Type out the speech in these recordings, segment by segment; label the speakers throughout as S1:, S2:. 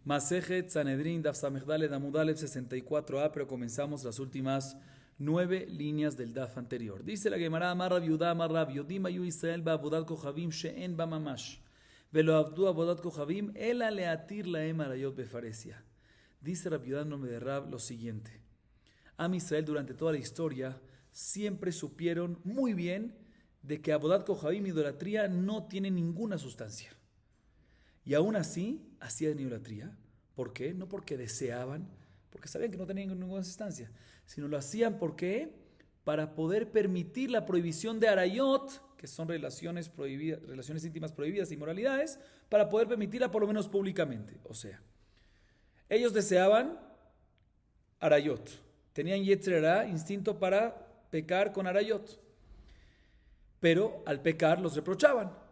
S1: Masejet Sanedrin Daf Samechdale Damud Aleph 64a, pero comenzamos las últimas 9 líneas del Daf anterior. Dice la Gemara: Amar Rav Yudá, Amar Rav Yodim ayu Israel ba'avodat kochavim she'en ba mamash, velo avdu avodat kochavim ela leatir laem arayot befaresia. Dice Rav Yudá en nombre de Rav lo siguiente: Am Israel durante toda la historia siempre supieron muy bien de que avodat kochavim, idolatría, no tiene ninguna sustancia. Y aún así hacían idolatría. ¿Por qué? No porque deseaban, porque sabían que no tenían ninguna sustancia, sino lo hacían porque para poder permitir la prohibición de arayot, que son relaciones prohibidas, relaciones íntimas prohibidas, inmoralidades, para poder permitirla por lo menos públicamente. O sea, ellos deseaban arayot, tenían yetzer hara, instinto para pecar con arayot, pero al pecar los reprochaban.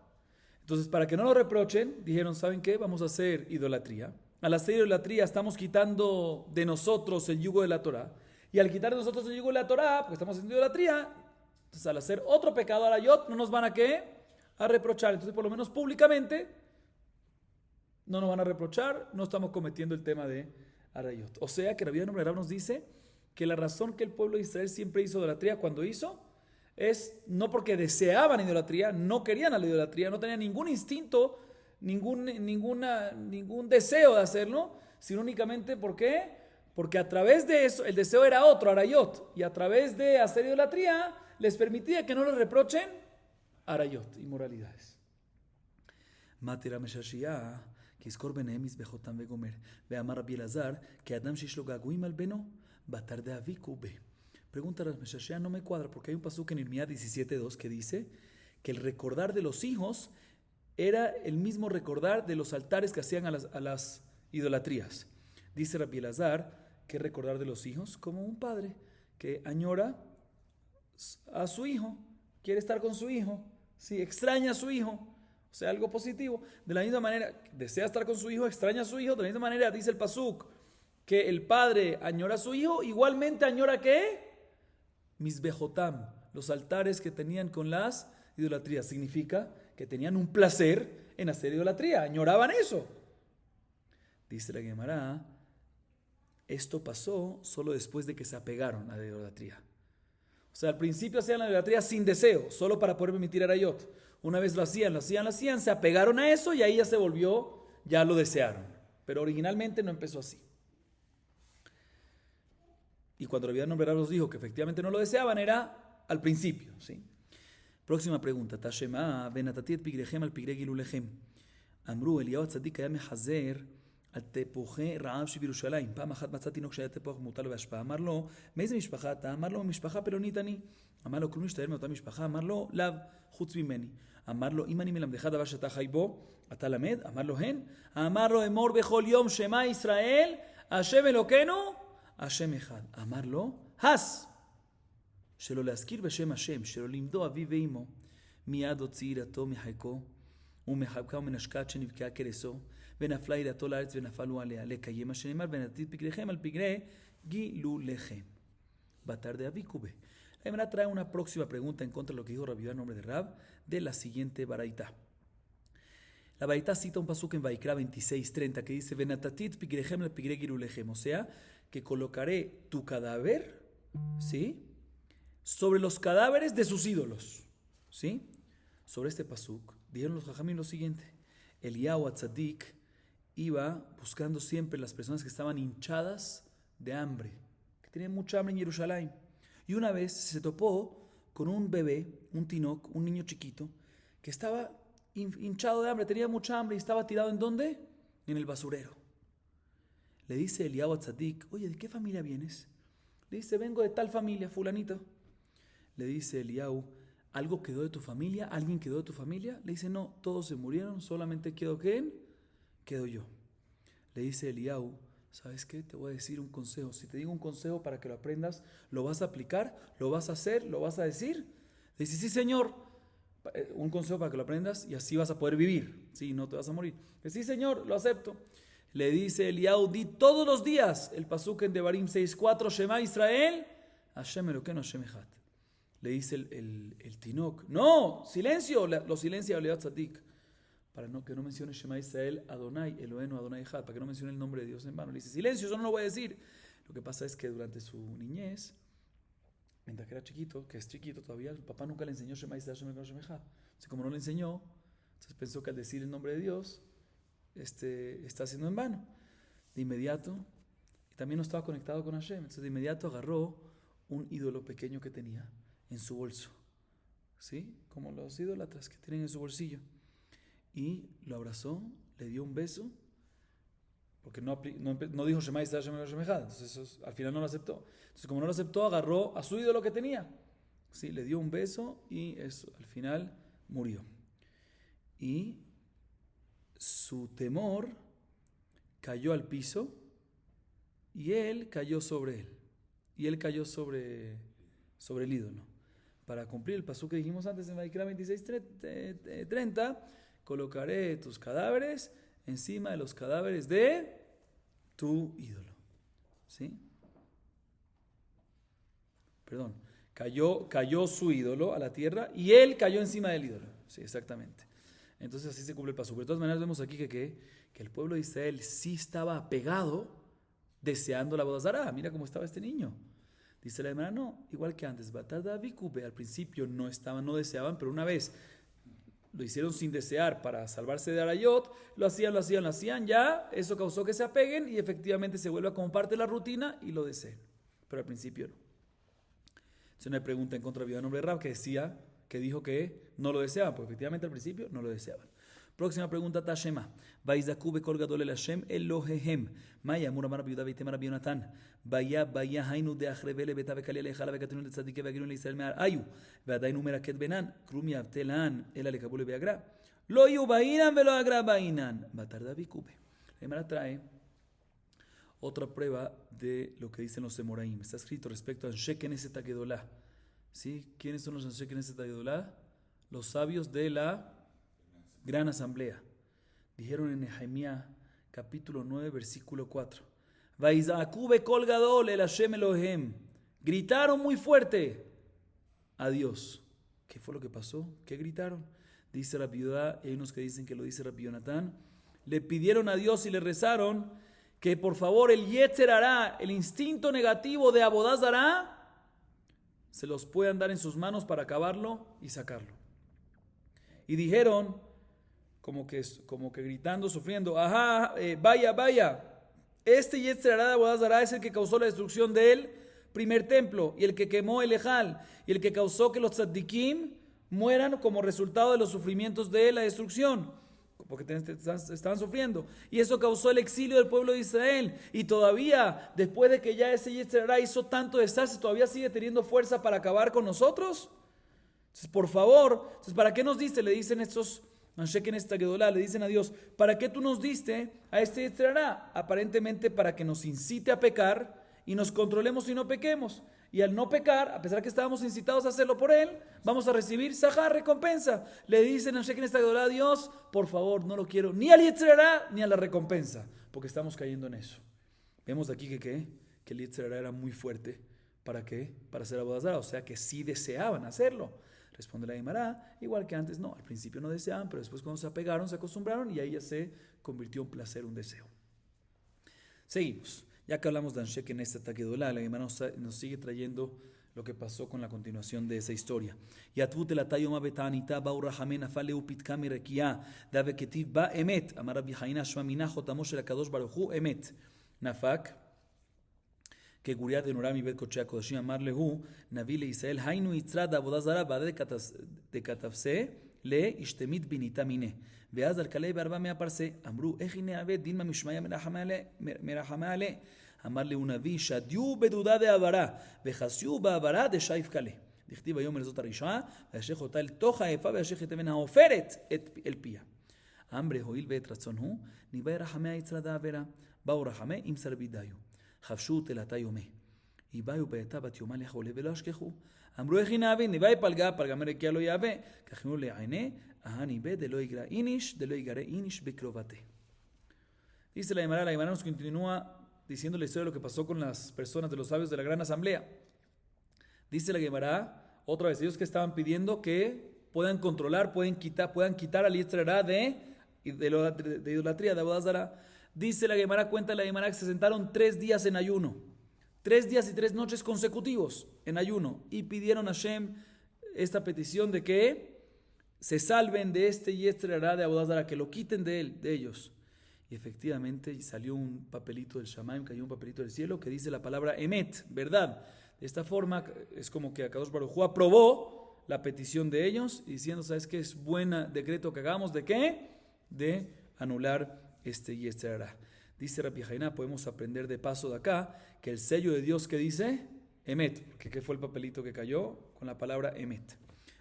S1: Entonces, para que no lo reprochen, dijeron: ¿saben qué? Vamos a hacer idolatría. Al hacer idolatría estamos quitando de nosotros el yugo de la Torah. Y al quitar de nosotros el yugo de la Torah, porque estamos haciendo idolatría, entonces al hacer otro pecado arayot, no nos van a ¿qué? A reprochar. Entonces, por lo menos públicamente, no nos van a reprochar, no estamos cometiendo el tema de arayot. O sea, que Rabbi Yohanan nos dice que la razón que el pueblo de Israel siempre hizo idolatría cuando hizo es no porque deseaban idolatría, no querían a la idolatría, no tenían ningún instinto, ningún deseo de hacerlo, sino únicamente ¿por qué? Porque a través de eso, el deseo era otro, arayot, y a través de hacer idolatría les permitía que no les reprochen arayot, inmoralidades. Matera Meshashia, que escor benehem mizbejotam vegomer, ve'amar Rabbi Elazar, que Adam sheyesh lo gaguim al beno, batar de avi kube. Pregunta a Meshashia, no me cuadra, porque hay un pasuk en Irmías 17:2 que dice que el recordar de los hijos era el mismo recordar de los altares que hacían a las idolatrías. Dice Rabbi Elazar que recordar de los hijos como un padre que añora a su hijo, quiere estar con su hijo, sí, extraña a su hijo, o sea, algo positivo. De la misma manera, desea estar con su hijo, extraña a su hijo. De la misma manera dice el pasuk que el padre añora a su hijo, igualmente añora ¿qué? Mizbejotam, los altares que tenían con las idolatrías. Significa que tenían un placer en hacer idolatría, añoraban eso. Dice la Gemara, esto pasó solo después de que se apegaron a la idolatría. O sea, al principio hacían la idolatría sin deseo, solo para poder permitir arayot. Una vez lo hacían, se apegaron a eso y ahí ya se volvió, ya lo desearon. Pero originalmente no empezó así. Y cuando Rabbi Yohanan nos dijo que efectivamente no lo deseaban, era al principio, ¿sí? Próxima pregunta. Tashema venatati et pigrechem al pigre gilulechem. Amru Eliyahu Tzadik היה מחזר על תפוחי רעב שבירושלים. פעם אחת מצא תינוק שהיה תפוח מוטל בהשפעה. אמר לו, מאיזה משפחה אתה? אמר לו, משפחה פלונית אני. אמר לו, כל מי שתאר מאותה משפחה? אמר לו, לאו, חוץ ממני. אמר לו, אם אני מלמדך דבר שאתה חי בו, אתה למד? אמר לו, הן. אמר לו, אמור בכל יום שמע ישראל, השם אלוקינו, השם אחד. אמר לו, הס, שלא להזכיר בשם השם, שלא לימדו אביו ואמו, מיד הוציא יראתו מחיקו, ומחבקה ומנשקה עד שנבקעה כרסו, ונפלה יראתו לארץ ונפלו עליה, לקיים מה שנאמר, ונתתי פגריכם על פגרי גילוlechem. Batar de avi kube. La Gemara trae una próxima pregunta en contra de lo que dijo Rabbi Yohanan en nombre de Rab, de la siguiente baraita. La baraita cita un pasuk en Vaikra 26:30 que dice: Venatatit pigrechem al pigre gilulechem. O sea, que colocaré tu cadáver, ¿sí?, sobre los cadáveres de sus ídolos, ¿sí? Sobre este pasuk dijeron los jajamim lo siguiente: Eliyahu Tzadik iba buscando siempre las personas que estaban hinchadas de hambre, que tenían mucha hambre en Jerusalén, y una vez se topó con un bebé, un tinok, un niño chiquito, que estaba hinchado de hambre, tenía mucha hambre y estaba tirado ¿en dónde? En el basurero. Le dice Eliyahu Tzadik: oye, ¿de qué familia vienes? Le dice: vengo de tal familia, fulanito. Le dice Eliyahu: ¿algo quedó de tu familia? ¿Alguien quedó de tu familia? Le dice: no, todos se murieron, solamente quedó ¿quién? Quedo yo. Le dice Eliyahu: ¿sabes qué? Te voy a decir un consejo. Si te digo un consejo para que lo aprendas, ¿lo vas a aplicar? ¿Lo vas a hacer? ¿Lo vas a decir? Le dice: sí, señor. Un consejo para que lo aprendas y así vas a poder vivir. Sí, no te vas a morir. Le dice: sí, señor, lo acepto. Le dice Eliyahu: di todos los días el pasuk en Devarim 6:4, Shema Israel, Hashem Elokeinu Hashem Echad. Le dice el tinok: no, silencio, lo silencia Eliyahu Tzadik. para que no mencione Shema Israel Adonai, Eloheinu Adonai Echad, para que no mencione el nombre de Dios en vano. Le dice, silencio, eso no lo voy a decir. Lo que pasa es que durante su niñez, mientras que era chiquito, que es chiquito todavía, el papá nunca le enseñó Shema Israel, Shema Echad. Entonces, como no le enseñó, entonces pensó que al decir el nombre de Dios, está haciendo en vano. De inmediato, y también no estaba conectado con Hashem, entonces de inmediato agarró un ídolo pequeño que tenía en su bolso, ¿sí? Como los idólatras que tienen en su bolsillo, y lo abrazó, le dio un beso, porque no dijo Shema Israel, Shema Echad, entonces eso, al final no lo aceptó. Entonces, como no lo aceptó, agarró a su ídolo que tenía, ¿sí? Le dio un beso y eso, al final murió. Y su temor cayó al piso y él cayó sobre él. Y él cayó sobre el ídolo. Para cumplir el pasú que dijimos antes en Vaikra 26:30, colocaré tus cadáveres encima de los cadáveres de tu ídolo. ¿Sí? Perdón. Cayó su ídolo a la tierra y él cayó encima del ídolo. Sí, exactamente. Entonces así se cumple el pasú. Pero de todas maneras vemos aquí que el pueblo de Israel sí estaba apegado, deseando la boda zará. Mira cómo estaba este niño. Dice la hermana, no, igual que antes. Al principio no deseaban, pero una vez lo hicieron sin desear para salvarse de Arayot, lo hacían, ya eso causó que se apeguen y efectivamente se vuelva como parte de la rutina y lo deseen. Pero al principio no. Entonces una pregunta en contra de nombre de Rab que dijo que no lo deseaban, porque efectivamente al principio no lo deseaban. Próxima pregunta, Tashema. Vaizaku bekol gadol el Hashem Elohehem. Maya amur amar Rabbi Yehuda veitem Rabbi Yonatan. Vaya hainu de achrevele beta vekalia lechala vekatinu letzadike vaginu leIsrael me'ar ayu. Ve'adainu meraket benan. Krum yavtelan ela lekabule beagra. Lo yu bainan velo agra bainan. Batarda vikube. La Gemara trae otra prueba de lo que dicen los Emoraim. Está escrito respecto a Anshe Knesset HaGedolá. ¿Sí? ¿Quiénes son los Anshe Knesset HaGedolá? Los sabios de la Gran Asamblea. Dijeron en Nehemías capítulo 9 versículo 4. Vaizaku bekol gadol el Hashem Elohem. Gritaron muy fuerte a Dios. ¿Qué fue lo que pasó? ¿Qué gritaron? Dice Rabbi Yehuda, y hay unos que dicen que lo dice Rabbi Yonatán. Le pidieron a Dios y le rezaron que por favor el Yetzer Hará, el instinto negativo de Abodá Zará, se los puedan dar en sus manos para acabarlo y sacarlo. Y dijeron, como que gritando, sufriendo, vaya, este Yetzer Hará de Abodá Zará es el que causó la destrucción del primer templo, y el que quemó el Ejal, y el que causó que los tzaddikim mueran como resultado de los sufrimientos de la destrucción, porque estaban sufriendo, y eso causó el exilio del pueblo de Israel, y todavía, después de que ya ese Yetzer Hará hizo tanto desastre, todavía sigue teniendo fuerza para acabar con nosotros. Entonces, por favor, ¿para qué nos diste? Le dicen estos Anshe Knesset HaGedolá, le dicen a Dios, ¿para qué tú nos diste a este Yetzer Hará? Aparentemente para que nos incite a pecar y nos controlemos y no pequemos. Y al no pecar, a pesar que estábamos incitados a hacerlo por él, vamos a recibir sahar, recompensa. Le dicen Anshe Knesset HaGedolá a Dios, por favor, no lo quiero ni al Yetzer Hará ni a la recompensa, porque estamos cayendo en eso. Vemos aquí que el Yetzer Hará era muy fuerte. ¿Para qué? Para hacer Abodá Zará, o sea que sí deseaban hacerlo. Responde la Gemara, igual que antes, no, al principio no deseaban, pero después cuando se apegaron, se acostumbraron y ahí ya se convirtió en placer, un deseo. Seguimos. Ya que hablamos de Anshe Knesset HaGedolá, la Gemara nos sigue trayendo lo que pasó con la continuación de esa historia. Yatvut elatay yoma betanita ba'u rahamei nafal leu pitka mirekia dave ketiv ba emet amar Rabbi Haina shma minah chotamo shel HaKadosh Baruch Hu emet nafak que Guriat en Uram y Bet Kochea Kodashim amar lehu navi le Israel hainu yitzrad Abodá Zará ba'ad de katavse le ishtemit binita mine ואז על כלי בארבע מאה פרסה אמרו איך הנה עבד דילמה משמעיה מרחמה עליה אמר לו נביא שדיו בדודה דעברה וחסיו בעברה דשייף כלה דכתיב היום אל זאת הרשעה וישך אותה אל תוך האפה וישך את אבן העופרת אל פיה אמרי הואיל ואת רצון הוא ניבא רחמיה יצרה דעברה באו רחמי עם סרבידיו חבשו תלתה יומי היבאו בעתה בת יומה לחולה ולא אשכחו אמרו איך הנה עבד ניבא פלגה מרקיע לא יהווה כך נו לעיני Dice la Gemara nos continúa diciendo la historia de lo que pasó con las personas de los sabios de la Gran Asamblea. Dice la Gemara, otra vez, ellos que estaban pidiendo que puedan controlar, puedan quitar al Yetzer Hará de y de idolatría, de Abodazara. Dice la Gemara, cuenta la Gemara que se sentaron 3 días en ayuno, 3 días y 3 noches consecutivos en ayuno, y pidieron a Hashem esta petición de que se salven de este Yetzer Hará de Abodazara, que lo quiten de ellos. Y efectivamente salió un papelito del Shamaim, cayó un papelito del cielo que dice la palabra Emet, verdad. De esta forma es como que Akadosh Baruj Hu aprobó la petición de ellos, diciendo, ¿sabes qué? Es buen decreto que hagamos, ¿de qué? De anular este Yetzer Hará. Dice Rabbi Jainá, podemos aprender de paso de acá, que el sello de Dios que dice Emet, porque ¿qué fue el papelito que cayó? Con la palabra Emet.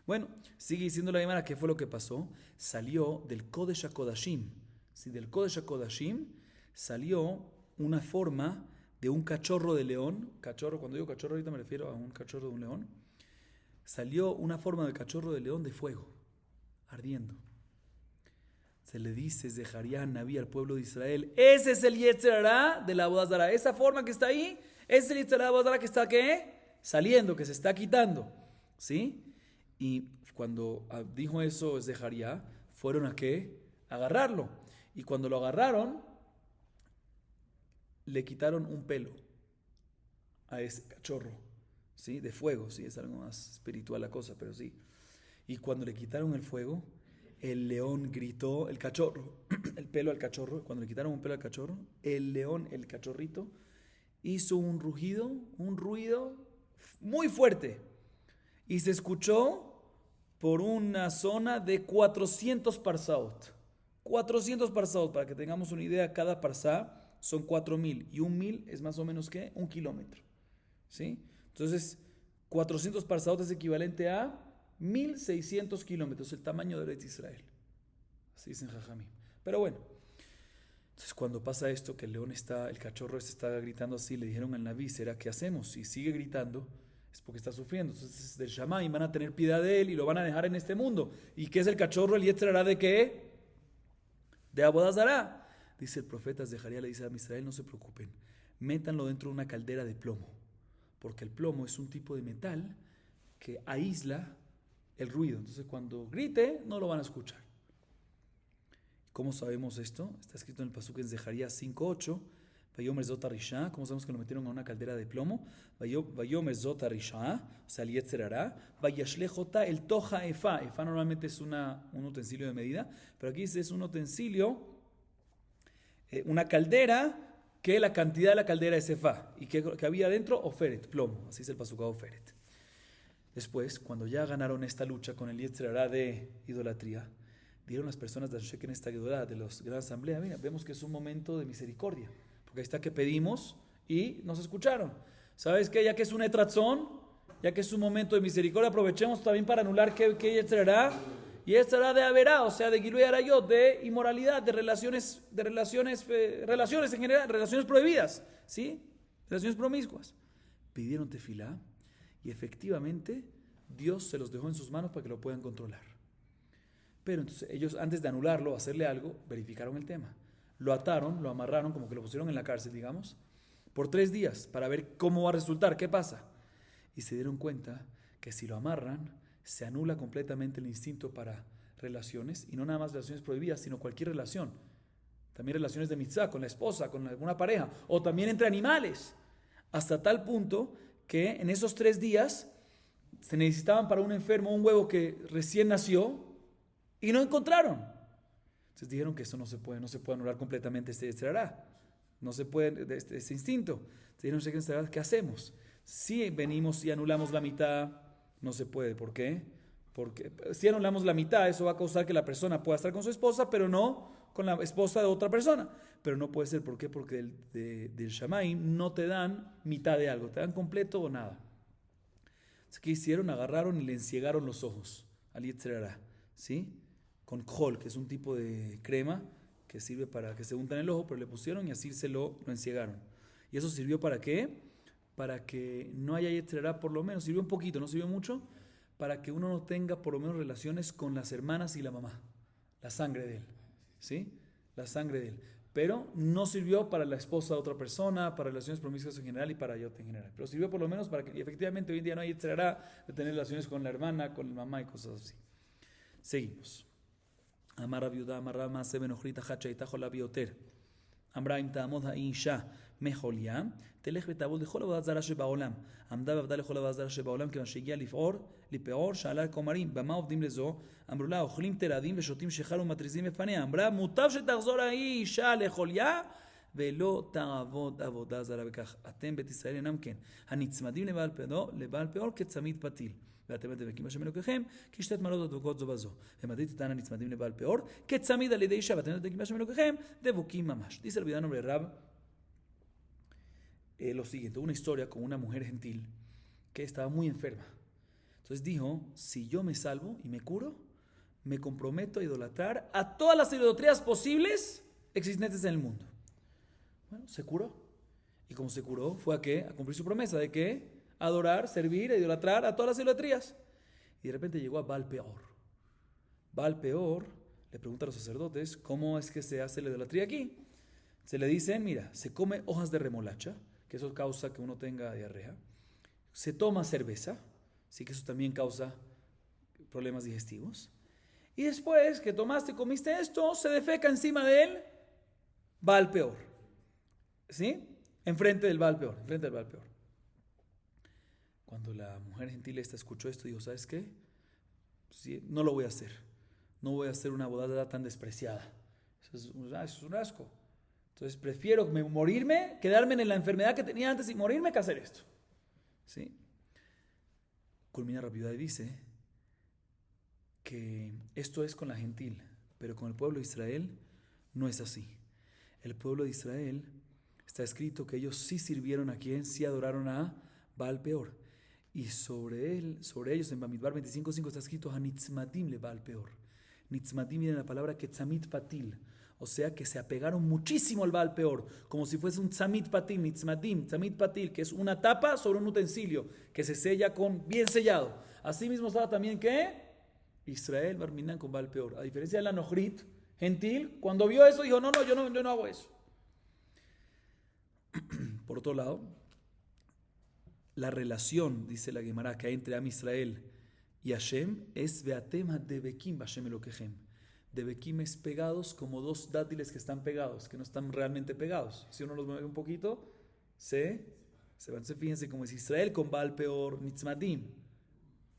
S1: Bueno, sigue diciendo la Gemara, ¿qué fue lo que pasó? Salió del Kodesh HaKodashim. Sí, del Kodesh HaKodashim salió una forma de un cachorro de león. Cachorro, cuando digo cachorro ahorita me refiero a un cachorro de un león. Salió una forma de cachorro de león de fuego, ardiendo. Se le dice Zeharia Naví al pueblo de Israel, ese es el Yetzer Hará de la Abodazara. Esa forma que está ahí, ese es el Yetzer Hará de la Abodazara que está ¿qué? Saliendo, que se está quitando. ¿Sí? Y cuando dijo eso Zeharia, fueron a ¿qué? A agarrarlo. Y cuando lo agarraron, le quitaron un pelo a ese cachorro, ¿sí? De fuego, sí, es algo más espiritual la cosa, pero sí. Y cuando le quitaron el fuego, el león gritó, el cachorro, el pelo al cachorro, cuando le quitaron un pelo al cachorro, el león, el cachorrito, hizo un rugido, un ruido muy fuerte. Y se escuchó por una zona de 400 parsaot. 400 parsaot, para que tengamos una idea, cada parsá son 4,000 y 1,000 es más o menos ¿qué? 1 kilómetro, ¿sí? Entonces 400 parsaot es equivalente a 1,600 kilómetros, el tamaño de Eretz Israel, así dicen Jajamim. Pero bueno, entonces cuando pasa esto, que el cachorro está gritando así, le dijeron al Naví, ¿será qué hacemos? Si sigue gritando es porque está sufriendo. Entonces del Shamaim van a tener piedad de él y lo van a dejar en este mundo. ¿Y qué es el cachorro? El Yetzer Hará de ¿qué? De Abodazara. Dice el profeta Zeharia, le dice a Israel, no se preocupen, métanlo dentro de una caldera de plomo, porque el plomo es un tipo de metal que aísla el ruido. Entonces cuando grite no lo van a escuchar. ¿Cómo sabemos esto? Está escrito en el pasuk en Zeharia 5:8. Vayomer zot harisha. ¿Cómo sabemos que lo metieron a una caldera de plomo? Vayomer zot harisha, o sea, el Yetzer Hará. Vayashlejota el toja efa. Efa normalmente es un utensilio de medida, pero aquí es un utensilio, una caldera, que la cantidad de la caldera es efa. ¿Y que había dentro? Oferet, plomo. Así es el pasuk Oferet. Después, cuando ya ganaron esta lucha con el Yetzer Hará de idolatría, dieron las personas de Shek en esta Gedolá, de la gran asamblea, mira, vemos que es un momento de misericordia, porque ahí está que pedimos y nos escucharon. ¿Sabes qué? Ya que es un etratzón, ya que es un momento de misericordia, aprovechemos también para anular ¿qué Yetzer Hará? Yetzer Hará de Averá, o sea, de Gilui Arayot, de inmoralidad, de relaciones en general, relaciones prohibidas, ¿sí? Relaciones promiscuas. Pidieron tefilá y efectivamente Dios se los dejó en sus manos para que lo puedan controlar. Pero entonces ellos, antes de anularlo, hacerle algo, verificaron el tema. Lo ataron, lo amarraron, como que lo pusieron en la cárcel, digamos, por 3 días, para ver cómo va a resultar, qué pasa. Y se dieron cuenta que si lo amarran, se anula completamente el instinto para relaciones, y no nada más relaciones prohibidas, sino cualquier relación. También relaciones de mitzvah, con la esposa, con alguna pareja, o también entre animales. Hasta tal punto que en esos 3 días se necesitaban para un enfermo un huevo que recién nació, y no encontraron. Entonces dijeron que eso no se puede anular completamente este Yetzer Hará. No se puede, este instinto. Entonces dijeron, ¿qué hacemos? Si venimos y anulamos la mitad, no se puede. ¿Por qué? Porque si anulamos la mitad, eso va a causar que la persona pueda estar con su esposa, pero no con la esposa de otra persona. Pero no puede ser. ¿Por qué? Porque del Shamaim no te dan mitad de algo, te dan completo o nada. Entonces, ¿qué hicieron? Agarraron y le enciegaron los ojos al Yetzer Hará, ¿sí? Con khol, que es un tipo de crema que sirve para que se unta en el ojo, pero le pusieron y así lo enciegaron. ¿Y eso sirvió para qué? Para que no haya Yetzer Hará, por lo menos, sirvió un poquito, no sirvió mucho, para que uno no tenga por lo menos relaciones con las hermanas y la mamá, la sangre de él, ¿sí? La sangre de él. Pero no sirvió para la esposa de otra persona, para relaciones promiscuas en general y para Yot en general. Pero sirvió por lo menos para que, y efectivamente hoy en día no hay Yetzer Hará de tener relaciones con la hermana, con la mamá y cosas así. Seguimos. Amar Rav Yehuda, Amar Rav Maaseh ben Ochrit Achat שהייתה חולה ביותר. אמרה אם תעמוד האישה מחוליה, תלך ותעבוד לכל עבודת זרה שבעולם. עמדה ועבדה לכל עבודת זרה שבעולם, כיוון שהגיעה לפעור, שאלה לכומרים, במה עובדים לזו? אמרו לה, אוכלים תרעדים ושותים שיכר ומתריזים בפניה. אמרה, מוטב שתחזור האישה לחוליה, ולא תעבוד עבודה זרה בכך. אתם בית ישראל אינם כן. הנצמדים לבעל פעור כצמיד פתיל. ואתם דבקים בהשם אלוקיכם, כי שתי תמלות דבוקות זו בזו. ומדעית איתן הנצמדים לבעל פעור, כצמיד על ידי אישה, ואתם דבקים בהשם אלוקיכם, דבוקים ממש. Dice el Vidano Rab lo siguiente, una historia con una mujer gentil que estaba muy enferma. Entonces dijo, si yo me salvo y me curo, me comprometo a idolatrar a todas las idolatrías posibles existentes en el mundo. Bueno, se curó. Y como se curó, fue a qué? A cumplir su promesa de que adorar, servir, idolatrar a todas las idolatrías. Y de repente llegó a Baal Peor. Baal Peor le pregunta a los sacerdotes, ¿cómo es que se hace la idolatría aquí? Se le dice, mira, se come hojas de remolacha, que eso causa que uno tenga diarrea. Se toma cerveza, sí que eso también causa problemas digestivos. Y después que tomaste y comiste esto, se defeca encima de él Baal Peor. ¿Sí? Enfrente del Baal Peor, enfrente del Baal Peor. Cuando la mujer gentil esta escuchó esto, dijo, ¿sabes qué? Sí, no lo voy a hacer. No voy a hacer una boda tan despreciada. Eso es un asco. Entonces prefiero morirme, quedarme en la enfermedad que tenía antes y morirme que hacer esto. ¿Sí? Culmina Rabbi Yehuda y dice que esto es con la gentil, pero con el pueblo de Israel no es así. El pueblo de Israel está escrito que ellos sí sirvieron a quien, sí adoraron a Baal Peor. Y sobre ellos en Bamidbar 25:5 está escrito Hanitzmadim le Baal Peor. Nitzmadim viene la palabra Ketzamit Patil, o sea que se apegaron muchísimo al Baal Peor, como si fuese un Tzamit Patil, Nitzmadim, Tzamit Patil, que es una tapa sobre un utensilio que se sella con bien sellado. Así mismo estaba también que Israel Barminan con Baal Peor. A diferencia de la Nochrit gentil, cuando vio eso dijo, no, yo no hago eso. Por otro lado, la relación, dice la Gemara, que hay entre Am Israel y Hashem es Veatem ha-debekim Hashem Elokechem. Debekim es pegados como dos dátiles que están pegados, que no están realmente pegados. Si uno los mueve un poquito, se van. Fíjense cómo es Israel con Baal Peor, Nitzmadim,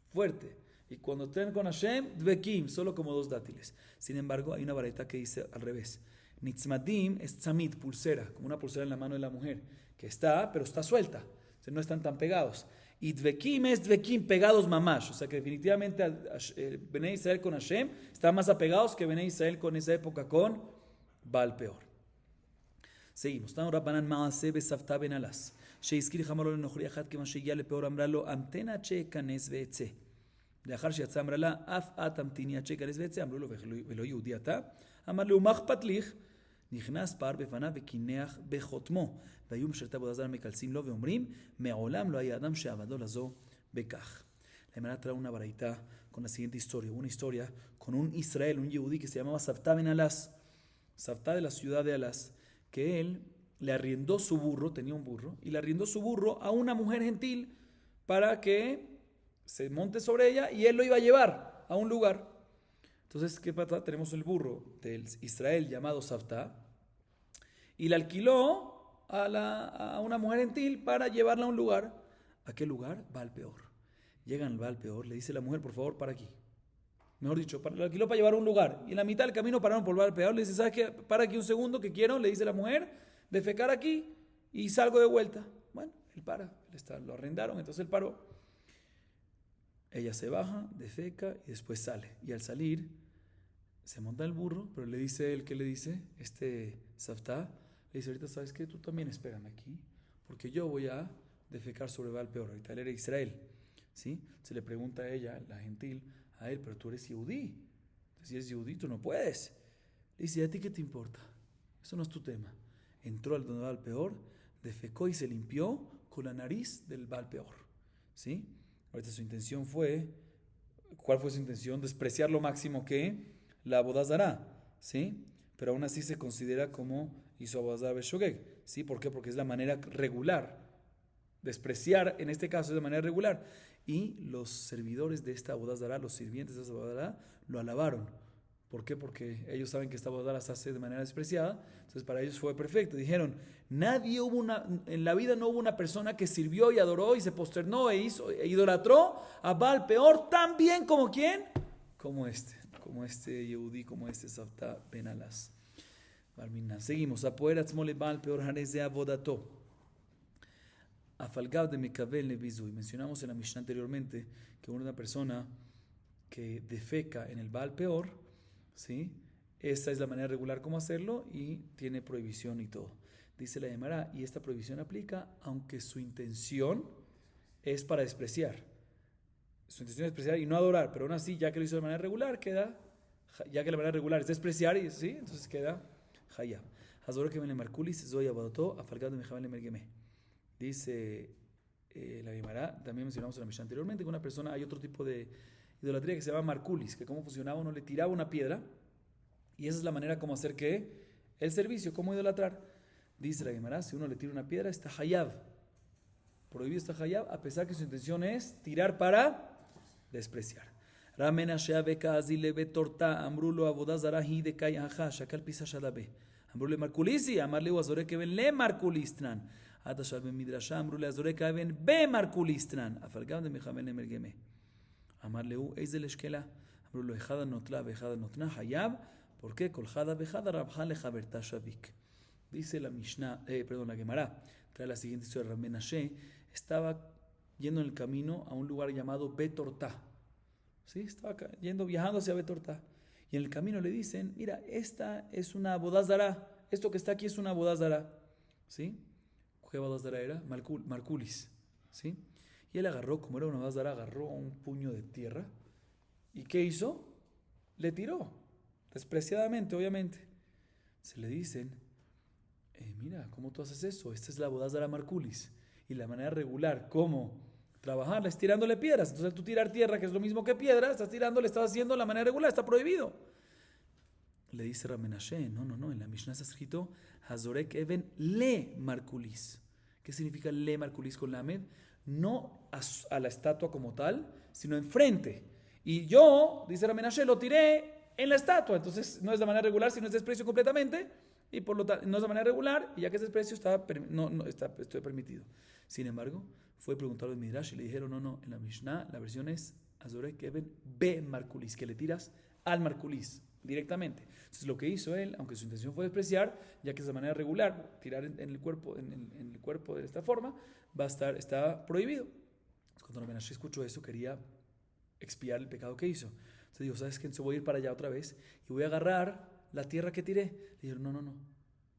S1: fuerte. Y cuando estén con Hashem, Dvekim, solo como dos dátiles. Sin embargo, hay una vareta que dice al revés. Nitzmadim es tzamid, pulsera, como una pulsera en la mano de la mujer, que está, pero está suelta. No están tan pegados. Y Dvekim es Dvekim, pegados mamash. O sea que definitivamente Bené Israel con Hashem están más apegados que Bené Israel con esa época con Baal Peor. Seguimos. Tano Rabbanan Maaseh besavta ben alas. שהזכיר חמור לנוכרי אחת כיוון שהגיע לפאור אמרה לו המתנה עד שייכנס ויצא. לאחר שיצא אמרה לה אף את המתיני עד שייכנס ויצא. אמרו לו ולא יהודי אתה? אמר לו מה אכפת לך? נכנס פער בפניו וקינח בחותמו. והיו משרתי עבודה זרה מקלסים לו ואומרים, מעולם לא היה אדם שעבדו לזו בכך. La Gemara trae una baraita con la siguiente historia. Una historia con un Israel, un yehudí que se llamaba Savta ben Alas. Savta de la ciudad de Alas. Que él le arriendó su burro, tenía un burro, y le arriendó su burro a una mujer gentil para que se monte sobre ella y él lo iba a llevar a un lugar. Entonces, ¿qué pasa? Tenemos el burro del Israel llamado Savta y le alquiló a una mujer gentil para llevarla a un lugar. ¿A qué lugar? Baal Peor. Llegan al Baal Peor, le dice la mujer, por favor, para aquí. Mejor dicho, lo alquiló para llevar a un lugar. Y en la mitad del camino pararon por Baal Peor. Le dice, ¿sabes qué? Para aquí un segundo que quiero, le dice la mujer, defecar aquí y salgo de vuelta. Bueno, él para, lo arrendaron, entonces él paró. Ella se baja, defeca y después sale. Y al salir, se monta el burro, pero le dice él, ¿qué le dice? Savta, le dice, ahorita, ¿sabes qué? Tú también espérame aquí, porque yo voy a defecar sobre Baal Peor. Ahorita él era Israel, ¿sí? Se le pregunta a ella, la gentil, a él, pero tú eres yehudí. Si eres yehudí, tú no puedes. Le dice, ¿a ti qué te importa? Eso no es tu tema. Entró al donde Baal Peor, defecó y se limpió con la nariz del Baal Peor, ¿sí? Ahorita su intención fue, ¿cuál fue su intención? Despreciar lo máximo que la boda zará, ¿sí? Pero aún así se considera como hizo Abodazara Beshogeg, ¿sí? ¿Por qué? Porque es la manera regular. Despreciar, en este caso, es de manera regular. Y los servidores de esta boda zará, los sirvientes de esta boda zará, lo alabaron. ¿Por qué? Porque ellos saben que esta bodara se hace de manera despreciada. Entonces para ellos fue perfecto. Dijeron, en la vida no hubo una persona que sirvió y adoró y se posternó e idolatró a Baal peor tan bien como ¿quién? Como este Yehudí, como este Savta Ben Alas. Seguimos. Apoer atzmole Baal peor hanez de avodato. Afalgav de Mekavel Nebizui. Mencionamos en la Mishnah anteriormente que una persona que defeca en el Baal peor, ¿sí? Esta es la manera regular como hacerlo y tiene prohibición y todo. Dice la Gemara, y esta prohibición aplica aunque su intención es para despreciar. Su intención es despreciar y no adorar, pero aún así, ya que lo hizo de manera regular, ya que la manera regular es despreciar, ¿sí? Entonces queda Hayab. Hazor que me marculis, zoy abadotó, afalgado de Mejabel Mergemé. Dice la Gemara, también mencionamos en la Mishnah anteriormente, que una persona, hay otro tipo de idolatría que se llama marculis, que cómo funcionaba, uno le tiraba una piedra, y esa es la manera como hacer que el servicio, cómo idolatrar. Dice la Gemara, si uno le tira una piedra, está hayab. Prohibido está hayab, a pesar que su intención es tirar para despreciar. Ramena sheabeka azilebe torta, ambrulo abodazarahi de kayaha, shakal pisa shadabe. Ambrule marculisi, amarle azoreke ben le marculistran. Atashal ben midrasha, ambrule azoreke ben be marculistran. Afalgam de mejamen emergeme. Amarle eizel eshkela. Ambrulo ejada notla, vejada notna, hayab. ¿Por qué? Coljada vejada rabja le jaberta shavik. Dice la Mishnah, la Gemara, trae la siguiente historia. Rab Menashe estaba yendo en el camino a un lugar llamado Betortá. ¿Sí? Estaba viajando hacia Betortá. Y en el camino le dicen, mira, esta es una bodazara. Esto que está aquí es una bodazara. ¿Sí? ¿Qué bodazara era? Marculis. ¿Sí? Y él agarró, como era una bodazara, agarró un puño de tierra. ¿Y qué hizo? Le tiró. Despreciadamente, obviamente. Se le dicen, mira, ¿cómo tú haces eso? Esta es la bodazara marculis. Y la manera regular, ¿cómo trabajarla? Es tirándole piedras. Entonces tú tirar tierra, que es lo mismo que piedra, estás haciendo la manera regular, está prohibido. Le dice Rab Menashe, no, en la Mishnah está escrito, Hazorek Even le marculis. ¿Qué significa le marculis con lamed? No a la estatua como tal, sino enfrente. Y yo, dice Rab Menashe, lo tiré en la estatua, entonces no es de manera regular, sino es desprecio completamente, y por lo tanto no es de manera regular, y ya que es desprecio, estoy permitido. Sin embargo, fue preguntado en Midrash y le dijeron, no, en la Mishnah la versión es Azorek Eben be marculis, que le tiras al marculis directamente. Entonces lo que hizo él, aunque su intención fue despreciar, ya que es de manera regular, tirar en el cuerpo de esta forma, está prohibido. Cuando Menashe escuchó eso, quería expiar el pecado que hizo. Entonces dijo, ¿sabes qué? Entonces voy a ir para allá otra vez y voy a agarrar la tierra que tiré. Le dijeron, no.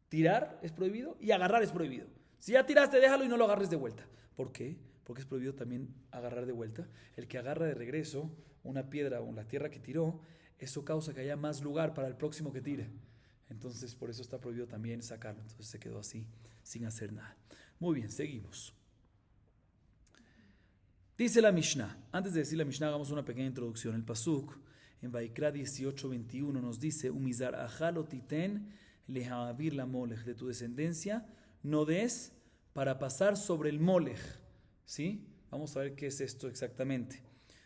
S1: Tirar es prohibido y agarrar es prohibido. Si ya tiraste, déjalo y no lo agarres de vuelta. ¿Por qué? Porque es prohibido también agarrar de vuelta. El que agarra de regreso una piedra o la tierra que tiró, eso causa que haya más lugar para el próximo que tire. Entonces, por eso está prohibido también sacarlo. Entonces se quedó así, sin hacer nada. Muy bien, seguimos. Dice la Mishnah, antes de decir la Mishnah, hagamos una pequeña introducción. El Pasuk, en Vaikra 18:21, nos dice, Umizar ajalotiten lehavir la molech, de tu descendencia, no des para pasar sobre el molech. ¿Sí? Vamos a ver qué es esto exactamente.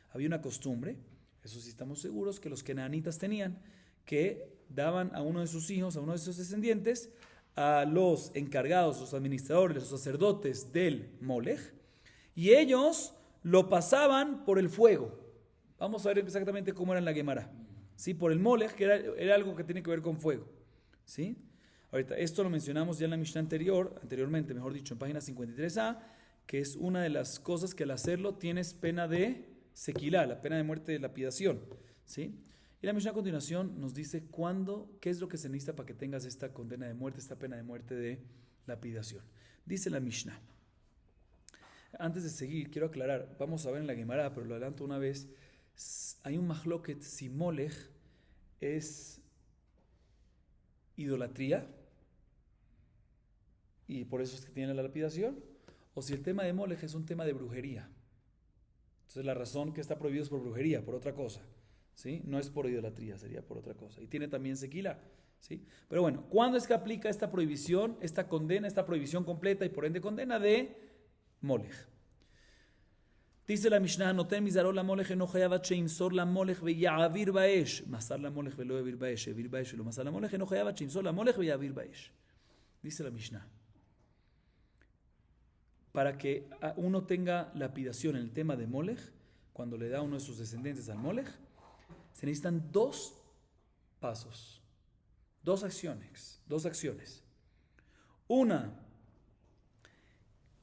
S1: Había una costumbre, eso sí estamos seguros, que los kenanitas tenían, que daban a uno de sus hijos, a uno de sus descendientes, a los encargados, los administradores, los sacerdotes del molech, y ellos lo pasaban por el fuego. Vamos a ver exactamente cómo era en la Gemara. ¿Sí? Por el molech, que era algo que tiene que ver con fuego. ¿Sí? Ahorita, esto lo mencionamos ya en la Mishnah anteriormente, mejor dicho, en página 53a, que es una de las cosas que al hacerlo tienes pena de sequilá, la pena de muerte de lapidación. ¿Sí? Y la Mishnah a continuación nos dice qué es lo que se necesita para que tengas esta condena de muerte, esta pena de muerte de lapidación. Dice la Mishnah. Antes de seguir, quiero aclarar, vamos a ver en la Gemara, pero lo adelanto una vez, hay un mahloket si molech es idolatría, y por eso es que tiene la lapidación, o si el tema de molech es un tema de brujería. Entonces la razón que está prohibido es por brujería, por otra cosa, ¿sí? No es por idolatría, sería por otra cosa. Y tiene también sequila, ¿sí? Pero bueno, ¿cuándo es que aplica esta prohibición, esta condena, esta prohibición completa y por ende condena de molech? Dice la Mishnah, noten mizarot la molech eno chayav ad sheimsor la molech veyavir baesh. Masar la molech velo yavir baesh. Yavir baesh velo masar la molech eno chayav ad sheimsor la molech veyavir baesh. Dice la Mishnah. Para que uno tenga lapidación en el tema de molech, cuando le da uno de sus descendientes al molech, se necesitan dos pasos, dos acciones. Una,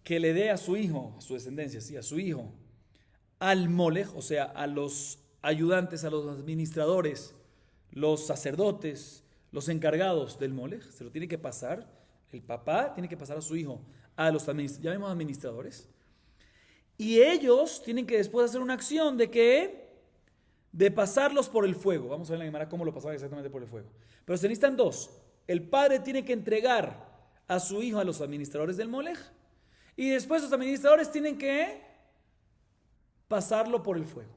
S1: que le dé a su hijo, a su descendencia, sí, a su hijo, al molech, o sea, a los ayudantes, a los administradores, los sacerdotes, los encargados del molech, se lo tiene que pasar, el papá tiene que pasar a su hijo, a los administradores, y ellos tienen que después hacer una acción de que de pasarlos por el fuego. Vamos a ver en la Gemara cómo lo pasaban exactamente por el fuego. Pero se necesitan dos. El padre tiene que entregar a su hijo a los administradores del molech, y después los administradores tienen que pasarlo por el fuego.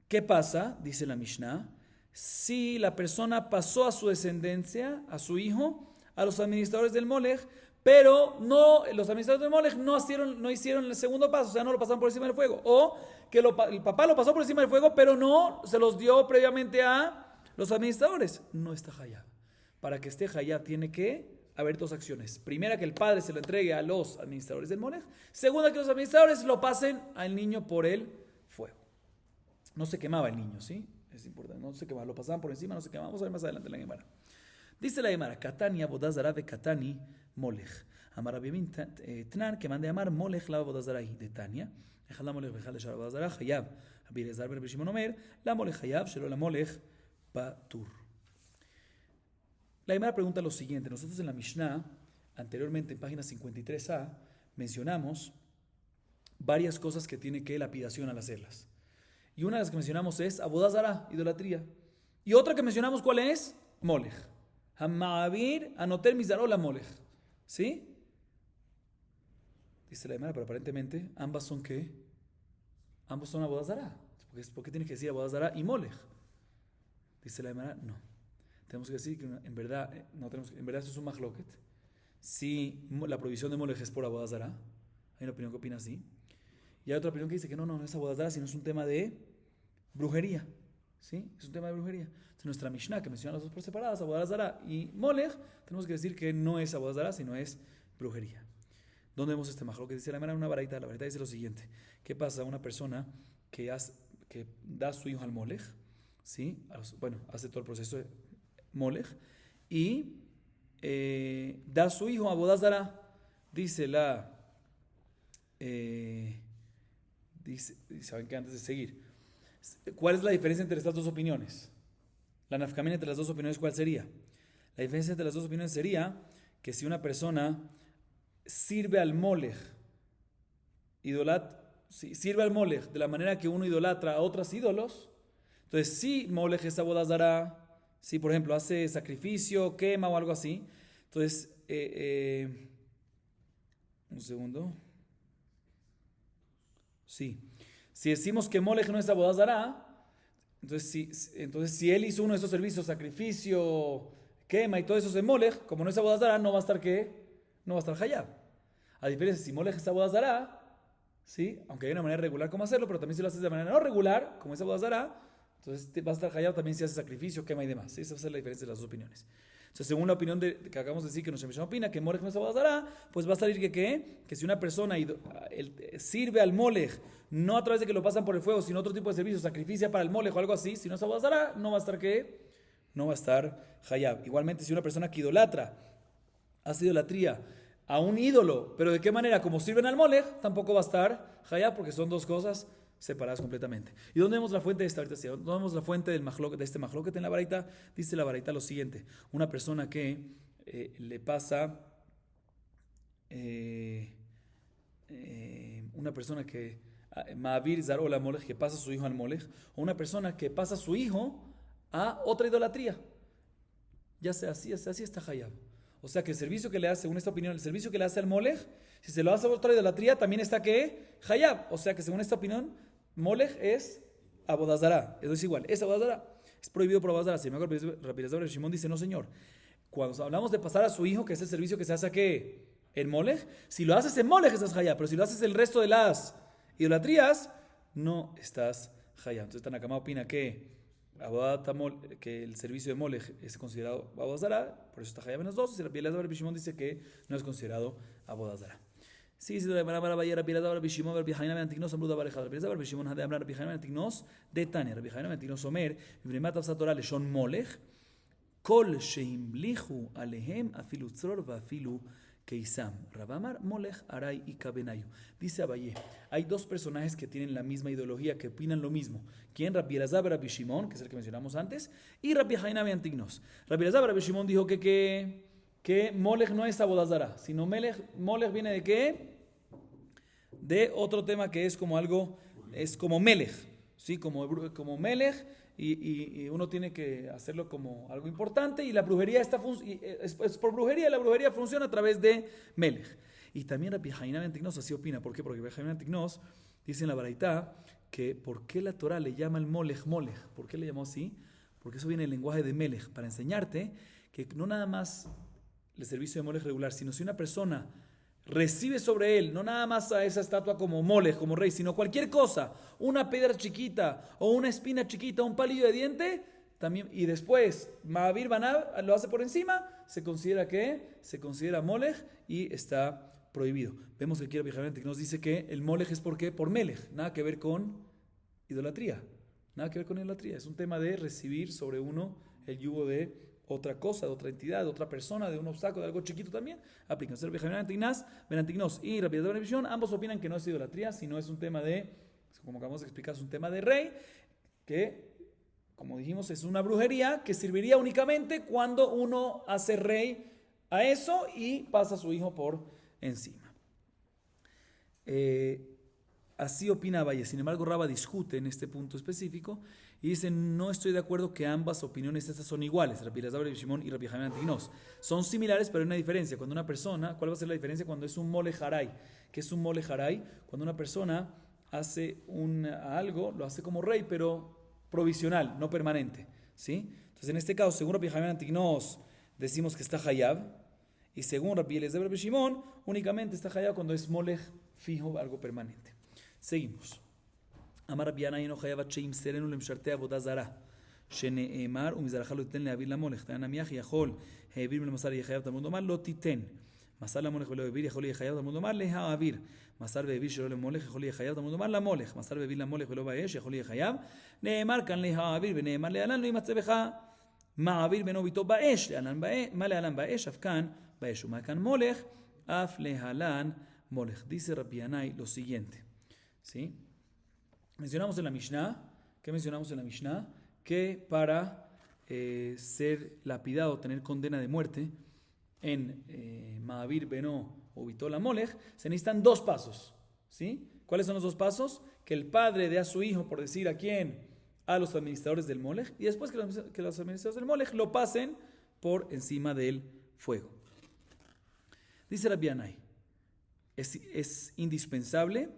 S1: ¿Qué pasa? Dice la Mishnah. Si la persona pasó a su descendencia, a su hijo, a los administradores del molech, pero los administradores del molech no hicieron el segundo paso, o sea, no lo pasaron por encima del fuego. O que el papá lo pasó por encima del fuego, pero no se los dio previamente a los administradores. No está hayab. Para que esté hayab tiene que haber dos acciones. Primera, que el padre se lo entregue a los administradores del molech. Segunda, que los administradores lo pasen al niño por el fuego. No se quemaba el niño, ¿sí? Es importante, no se quemaba, lo pasaban por encima, no se quemaba. Vamos a ver más adelante en la Gemara. Dice la Gemara, Katani abodazara de Katani molech. Amar Rabbi Tnan, que mande amar molech la abodazara de Tania. Ejal la molech vejal de shar abodazara, hayab. Rabbi Elazar ben Rabbi Shimon omer, la molech hayab, shelo la molech patur. La Gemara pregunta lo siguiente. Nosotros en la Mishnah, anteriormente en página 53a, mencionamos varias cosas que tiene que lapidación al hacerlas. Y una de las que mencionamos es abodazara, idolatría. Y otra que mencionamos, ¿cuál es? Molech. Hama'avir anoter mizarot la molech. ¿Sí? Dice la Gemara, pero aparentemente ambas son ¿qué? Ambos son abodazara. ¿Por qué tiene que decir abodazara y molech? Dice la Gemara, no. Tenemos que decir que en verdad esto es un mahloket. Si la prohibición de molech es por abodazara, hay una opinión que opina así. Y hay otra opinión que dice que no es abodazara, sino es un tema de brujería. ¿Sí? Es un tema de brujería. Entonces nuestra Mishnah, que menciona las dos por separadas, abodazara y molech, tenemos que decir que no es abodazara, sino es brujería. ¿Dónde vemos este mahloket? Dice la Gemara en una baraita. La baraita dice lo siguiente. ¿Qué pasa? Una persona que da a su hijo al molech, ¿sí? Hace todo el proceso de molech y da a su hijo a abodazara. Dice saben que antes de seguir, ¿cuál es la diferencia entre estas dos opiniones? La nafkamina entre las dos opiniones, ¿cuál sería? La diferencia entre las dos opiniones sería que si una persona sirve al molech, sirve al molech de la manera que uno idolatra a otros ídolos, entonces si molech es abodazara, si por ejemplo hace sacrificio, quema o algo así, entonces un segundo. Sí. Si decimos que molech no es abodazara, entonces si él hizo uno de esos servicios, sacrificio, quema y todo eso de molech, como no es abodazara, no va a estar hayab. A diferencia, si molech es abodazara, ¿sí? Aunque hay una manera regular como hacerlo, pero también si lo haces de manera no regular, como es abodazara, entonces va a estar hayab también si hace sacrificio, quema y demás. ¿Sí? Esa va a ser la diferencia de las dos opiniones. Entonces, según la opinión que acabamos de decir que nuestra Mishnah opina que molech no es abodazara, pues va a salir que si una persona sirve al molech, no a través de que lo pasan por el fuego, sino otro tipo de servicio, sacrificia para el molech o algo así, si no es abodazara, no va a estar hayab. Igualmente, si una persona que hace idolatría a un ídolo, pero ¿de qué manera? Como sirven al molech, tampoco va a estar hayab, porque son dos cosas separadas completamente. ¿Y dónde vemos la fuente de esta ahorita? ¿Dónde vemos la fuente de este mahloket en la baraita? Dice la baraita lo siguiente: una persona que le pasa una persona que ma'avir zaró la molech, que pasa a su hijo al molech, o una persona que pasa a su hijo a otra idolatría, ya sea así está hayab. O sea que el servicio que le hace, según esta opinión, el servicio que le hace al molech, si se lo hace a otra idolatría, también está hayab. O sea que según esta opinión, molech es abodazara. Eso es igual, es abodazara. Es prohibido por abodazara. Si me acuerdo, Rabbi Elazar ben Shimon dice, no señor. Cuando hablamos de pasar a su hijo, que es el servicio que se hace en Molech. Si lo haces en Molech estás hayab, pero si lo haces el resto de las idolatrías, no estás hayab. Entonces Tanakama opina que el servicio de Molech es considerado Avodah Zará, por eso está hayab en los dos. Y Rabbi Elazar Rabbi Shimon dice que no es considerado Avodah Zará. Sí, sí, Rabbi Elazar Rabbi Shimon Rabbi Haina ben Antignos amru davar echad. Rabbi Elazar Rabbi Shimon hade amar Rabbi Haina ben Antignos de Tania. Rabbi Haina ben Antignos omer v'nemat avsat Torah leshon Molech kol sheimlichu alehem afilu tzror va'afilu keisam. Rabamar Molech Aray y Kabenayu. Dice Abaye, hay dos personajes que tienen la misma ideología, que opinan lo mismo. ¿Quién? Rabbi Elazar Rabbi Shimon, que es el que mencionamos antes, y Rabbi Haina ben Antignos. Rabbi Elazar Rabbi Shimon dijo que Molech no es Avodah Zará, sino Molech viene de ¿qué? De otro tema que es como algo, es como Melech, ¿sí? Como Melech, y uno tiene que hacerlo como algo importante, y la brujería es por brujería, la brujería funciona a través de Melech. Y también Rabbi Haina ben Antignos así opina. ¿Por qué? Porque Rabbi Haina ben Antignos dice en la Baraitá que ¿por qué la Torah le llama el Molech? ¿Por qué le llamó así? Porque eso viene del lenguaje de Melech, para enseñarte que no nada más el servicio de Molech regular, sino si una persona recibe sobre él, no nada más a esa estatua como Molech, como rey, sino cualquier cosa, una piedra chiquita, o una espina chiquita, un palillo de diente, también, y después Ma'avir Banav lo hace por encima, se considera Molech y está prohibido. Vemos que aquí Rabbi Haina nos dice que el Molech es ¿por qué? Por Melech, nada que ver con idolatría, es un tema de recibir sobre uno el yugo de otra cosa, de otra entidad, de otra persona, de un obstáculo, de algo chiquito también, aplican. Rabbi Haina ben Antignos y Rabbi Elazar ben Shimon, ambos opinan que no es idolatría, sino es un tema de, como acabamos de explicar, es un tema de rey, que, como dijimos, es una brujería que serviría únicamente cuando uno hace rey a eso y pasa a su hijo por encima. Así opina Abaye. Sin embargo, Raba discute en este punto específico y dice, no estoy de acuerdo que ambas opiniones estas son iguales, Rabbi Elazar Rabbi Shimon y Rabbi Haina ben Antignos. Son similares, pero hay una diferencia. Cuando una persona, ¿cuál va a ser la diferencia cuando es un Molech Haray? ¿Qué es un Molech Haray? Cuando una persona hace algo, lo hace como rey, pero provisional, no permanente, ¿sí? Entonces, en este caso, según Rabbi Haina ben Antignos, decimos que está hayab, y según Rabbi Elazar Rabbi Shimon, únicamente está hayab cuando es Molech fijo, algo permanente. Seguimos. Amar Rabbi Yanai no hayavat sheim serenu lemsharte avodah zara sheneemar umizaracha lo titen leavir lamolech ta'an amiach yachol heavir lemasar yechayav talmud omar lo titen masar lamolech velo heavir yachol yechayav talmud omar lehaavir masar behavir shelo lemolech yachol yechayav talmud omar lamolech masar behavir lamolech velo baesh yachol yechayav neemar kan lehaavir veneemar lealan lo yimatzeh becha ma'avir beno bito baesh lealan baesh ma lealan baesh af kan baesh uma kan molech af lehalan molech. Dice Rabbi Yanai lo siguiente, ¿sí? Mencionamos en la Mishnah, ¿qué mencionamos en la Mishnah? Que para ser lapidado, tener condena de muerte en Ma'avir Beno o Bitola Molech, se necesitan dos pasos, ¿sí? ¿Cuáles son los dos pasos? Que el padre dé a su hijo, por decir a quién, a los administradores del Molech, y después que los administradores del Molech lo pasen por encima del fuego. Dice Rabbi Yanai, es indispensable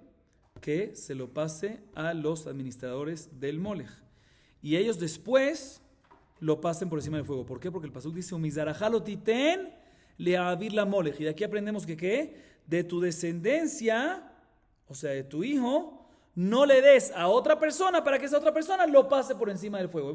S1: que se lo pase a los administradores del Molech y ellos después lo pasen por encima del fuego. ¿Por qué? Porque el pasuk dice umizarajalo titen leavir la Molech, y de aquí aprendemos que ¿qué? De tu descendencia, o sea de tu hijo, no le des a otra persona para que esa otra persona lo pase por encima del fuego.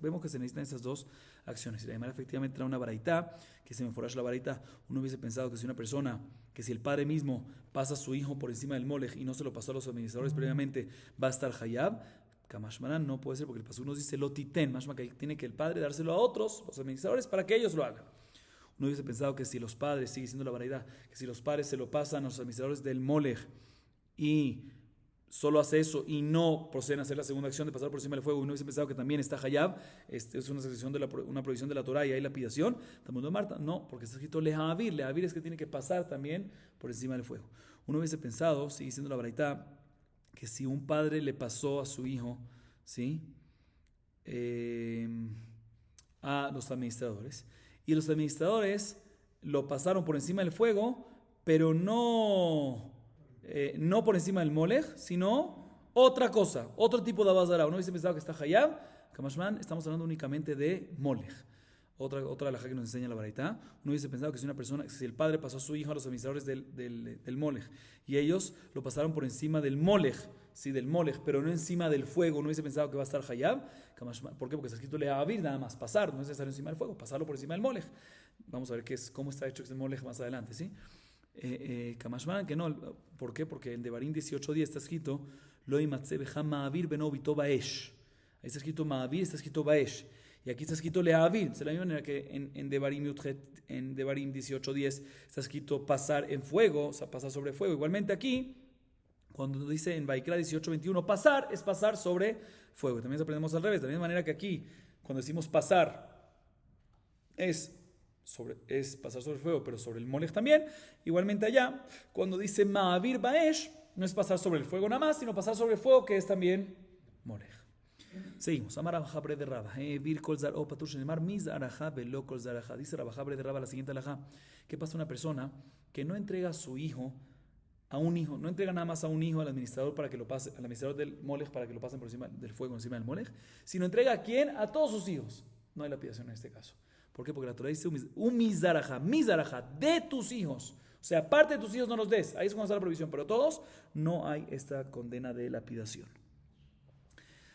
S1: Vemos que se necesitan esas dos acciones. Y además efectivamente trae una baraitá, que se me enforash la baraitá. Uno hubiese pensado que si una persona, que si el padre mismo pasa a su hijo por encima del molech y no se lo pasó a los administradores previamente, va a estar hayab. Kamashmanan no puede ser porque el pasuk nos dice lo titen, mashma que tiene que el padre dárselo a otros, los administradores, para que ellos lo hagan. Uno hubiese pensado que si los padres, sigue siendo la baraitá, que si los padres se lo pasan a los administradores del molech y solo hace eso y no proceden a hacer la segunda acción de pasar por encima del fuego, y no hubiese pensado que también está hayab, es una excepción de una prohibición de la Torah y hay lapidación, Talmud Marta, no, porque está escrito lehavir es que tiene que pasar también por encima del fuego. Uno hubiese pensado, sigue siendo la baraitá, que si un padre le pasó a su hijo, ¿sí? A los administradores, y los administradores lo pasaron por encima del fuego, pero no por encima del molech, sino otra cosa, otro tipo de avodah zará. Uno hubiese pensado que está hayab, kamashman, estamos hablando únicamente de molech. Otra halajá que nos enseña la baraita. Uno hubiese pensado que si el padre pasó a su hijo a los administradores del molej y ellos lo pasaron por encima del molej, sí, del molej, pero no encima del fuego, no hubiese pensado que va a estar hayab. ¿Por qué? Porque está escrito leavir, nada más pasar, no es necesario encima del fuego, pasarlo por encima del molej. Vamos a ver cómo está hecho este molej más adelante, ¿sí? Kamashman, que no. ¿Por qué? Porque en Devarim 18:10 está escrito Lo imatze beja ma'avir beno bito baesh. Ahí está escrito ma'avir, está escrito baesh. Y aquí está escrito leavir. De la misma manera que en Devarim 18:10 está escrito pasar en fuego, o sea, pasar sobre fuego. Igualmente aquí, cuando dice en Vaikra 18:21, pasar es pasar sobre fuego. También aprendemos al revés. De la misma manera que aquí, cuando decimos pasar, es pasar sobre el fuego, pero sobre el molej también. Igualmente allá, cuando dice ma'avir baesh, no es pasar sobre el fuego nada más, sino pasar sobre el fuego, que es también molej. Seguimos. Amar Rabajabre de Raba. Vir kol zar'o patur shenemar mis arajá velo kol zarajá. Dice Rabajabre de Raba la siguiente alajá. ¿Qué pasa una persona que no entrega a su hijo a un hijo, no entrega nada más a un hijo al administrador para que lo pase, al administrador del molej para que lo pasen por encima del fuego, encima del molej, sino entrega a quién? A todos sus hijos. No hay lapidación en este caso. ¿Por qué? Porque la Torah dice mizaraja, de tus hijos. O sea, parte de tus hijos no los des. Ahí es cuando está la prohibición. Pero todos no hay esta condena de lapidación.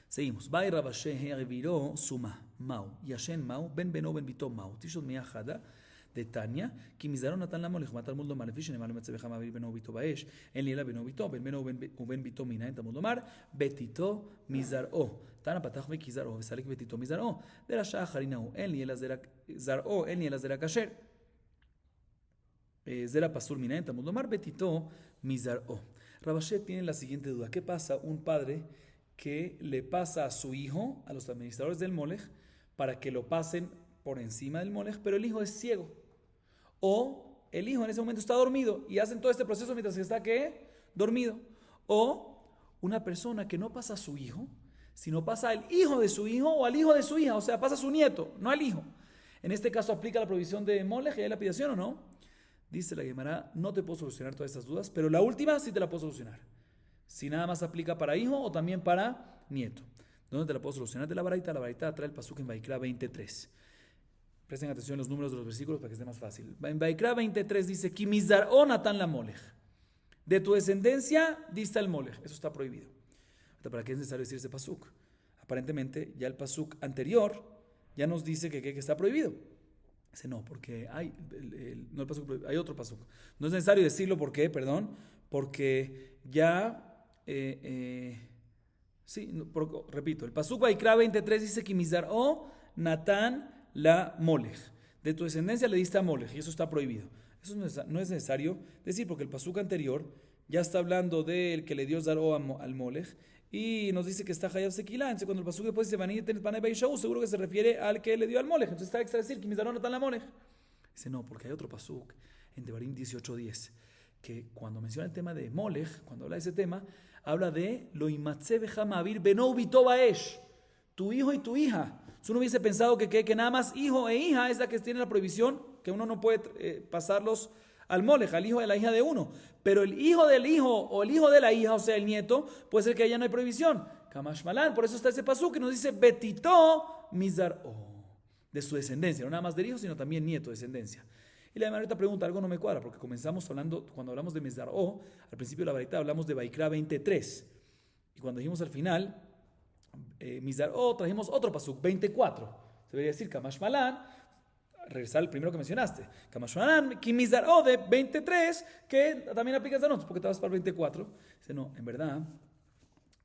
S1: Seguimos. Vai rabashe herviró suma mau. Yashen mau, ben beno ben bito mau. Tishot miachada de Tania. Kimizarón natan lamo lejmat al mundo malefish. Nemalo metzebeja mavir beno bito baesh. En liela beno bito. Ben beno ben bito mina. En tamud lomar. Betito mizaró. Tana patach vekizaró. Vesalik betito mizaró. De la shah harinahu. En liela zaró. En liela zera kasher. Zera pasur mina. En tamud lomar. Betito mizaró. Rabashe tiene la siguiente duda. ¿Qué pasa un padre que le pasa a su hijo, a los administradores del molej, para que lo pasen por encima del molej, pero el hijo es ciego? O el hijo en ese momento está dormido y hacen todo este proceso mientras que está, ¿qué? Dormido. O una persona que no pasa a su hijo, sino pasa al hijo de su hijo o al hijo de su hija, o sea, pasa a su nieto, no al hijo. En este caso aplica la provisión de molej y hay lapidación, ¿o no? Dice la Gemara, no te puedo solucionar todas estas dudas, pero la última sí te la puedo solucionar. Si nada más aplica para hijo o también para nieto. ¿Dónde te la puedo solucionar? De la baraita. La baraita trae el pasuk en Vaikra 23. Presten atención a los números de los versículos para que esté más fácil. En Vaikra 23 dice, Kimizaró natan la molej. De tu descendencia dista el molej. Eso está prohibido. ¿Para qué es necesario decir ese pasuk? Aparentemente ya el pasuk anterior ya nos dice que está prohibido. Dice no, porque hay, no el pasuk, hay otro pasuk. No es necesario decirlo porque, porque ya... repito, el pasuk Vaikra 23 dice que Mizaró Natán la molej. De tu descendencia le diste a molej y eso está prohibido. Eso no es necesario decir porque el pasuk anterior ya está hablando del que le dio Zaró al molej y nos dice que está Hayab Sekilá. Entonces cuando el pasuk después dice Vanit Panay Baishau, seguro que se refiere al que le dio al molej. Entonces está extra decir que Mizaró Natán la molej. Dice no, porque hay otro pasuk en Devarim 18:10 que cuando menciona el tema de molej, cuando habla de ese tema, habla de lo imatze beja ma'avir beno bito baesh, tu hijo y tu hija. Si uno hubiese pensado que nada más hijo e hija es la que tiene la prohibición, que uno no puede pasarlos al molej, al hijo de la hija de uno. Pero el hijo del hijo o el hijo de la hija, o sea, el nieto, puede ser que allá no hay prohibición. Kamash malan, por eso está ese pasuk que nos dice betito mizaró, de su descendencia, no nada más del hijo, sino también nieto, descendencia. Y la ahorita pregunta, algo no me cuadra, porque comenzamos hablando, cuando hablamos de Mizaró, al principio de la varita hablamos de Vaikra 23. Y cuando dijimos al final, Mizaró, trajimos otro pasuk, 24. Se debería decir Kamash Malan, regresar al primero que mencionaste. Kamash Malan, Ki Mizaró de 23, que también aplica esta noche, porque te vas para el 24. Dice, no, en verdad,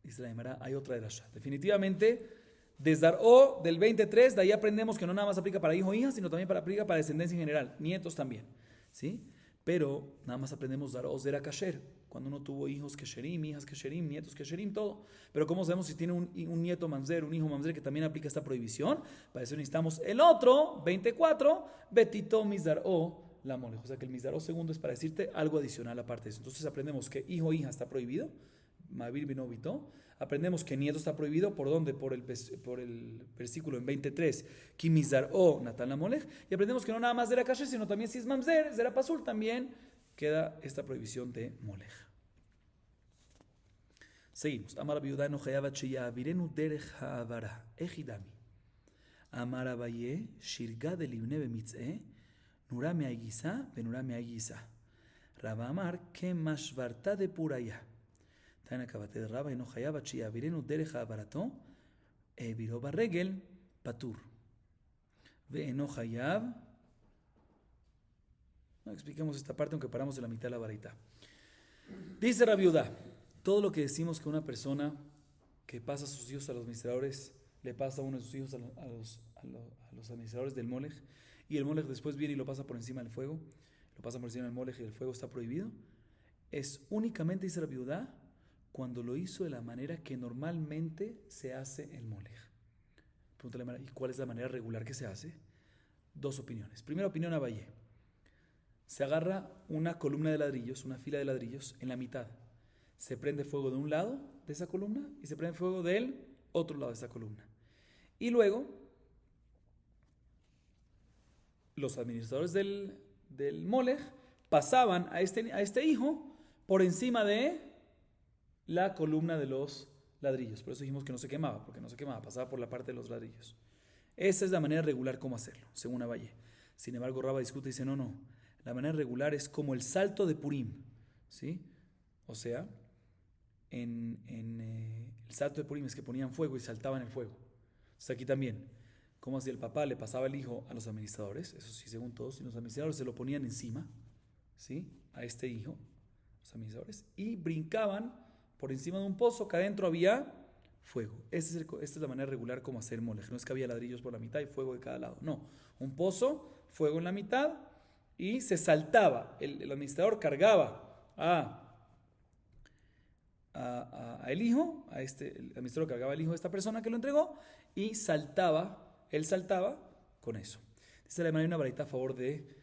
S1: dice la Gemara, hay otra de Rasha. Definitivamente, de Zaró del 23, de ahí aprendemos que no nada más aplica para hijo o hija, sino también aplica para descendencia en general, nietos también, ¿sí? Pero nada más aprendemos Zaró Zera Kasher, cuando uno tuvo hijos Kesherim, hijas Kesherim, nietos Kesherim, todo. Pero ¿cómo sabemos si tiene un nieto mamzer, un hijo mamzer que también aplica esta prohibición? Para eso necesitamos el otro, 24, Betito Mizaró la molej. O sea que el Mizaró segundo es para decirte algo adicional aparte de eso. Entonces aprendemos que hijo o hija está prohibido, Mavir Binovito. Aprendemos que nieto está prohibido, ¿por dónde? Por el versículo en 23, Kimizaró Natán la molej. Y aprendemos que no nada más de la kasher, sino también si es mamzer, zera pasul, también queda esta prohibición de molej. Seguimos. Amar viuda no hayaba chiya virenu derech haavara ejidami. Amar Abaye, Shirga de Libne Bemitz'e, Nura Meagisa, Benura Meagisa. Rabba Amar, que Mashvarta de Puraya. Tan acabate de Rabba, Eno Hayab, Chia, Virenu, Dereja, Barato, Viroba Regel, Patur. Ve Eno Hayab. No expliquemos esta parte, aunque paramos en la mitad de la baraita. Dice Rabbi Yudá, todo lo que decimos que una persona que pasa a sus hijos a los administradores, le pasa a uno de sus hijos a los administradores del molej, y el molej después viene y lo pasa por encima del fuego, lo pasa por encima del molej y el fuego está prohibido, es únicamente, dice Rabbi Yudá, cuando lo hizo de la manera que normalmente se hace el molej. Pregúntale, ¿y cuál es la manera regular que se hace? Dos opiniones. Primera opinión, Abaye. Se agarra una columna de ladrillos, una fila de ladrillos, en la mitad. Se prende fuego de un lado de esa columna y se prende fuego del otro lado de esa columna. Y luego, los administradores del molej pasaban a este hijo por encima de la columna de los ladrillos. Por eso dijimos que no se quemaba, porque no se quemaba, pasaba por la parte de los ladrillos. Esa es la manera regular como hacerlo, según Abaye. Sin embargo, Rabba discute y dice, no. La manera regular es como el salto de Purim, ¿sí? O sea, el salto de Purim es que ponían fuego y saltaban el fuego. Entonces aquí también, como si el papá le pasaba el hijo a los administradores, eso sí, según todos, y los administradores se lo ponían encima, ¿sí? A este hijo, los administradores, y brincaban por encima de un pozo que adentro había fuego. Esta es la manera regular como hacer molej. No es que había ladrillos por la mitad y fuego de cada lado. No, un pozo, fuego en la mitad y se saltaba. El administrador cargaba el hijo, el administrador cargaba el hijo de esta persona que lo entregó y él saltaba con eso. Dice la una baraita a favor de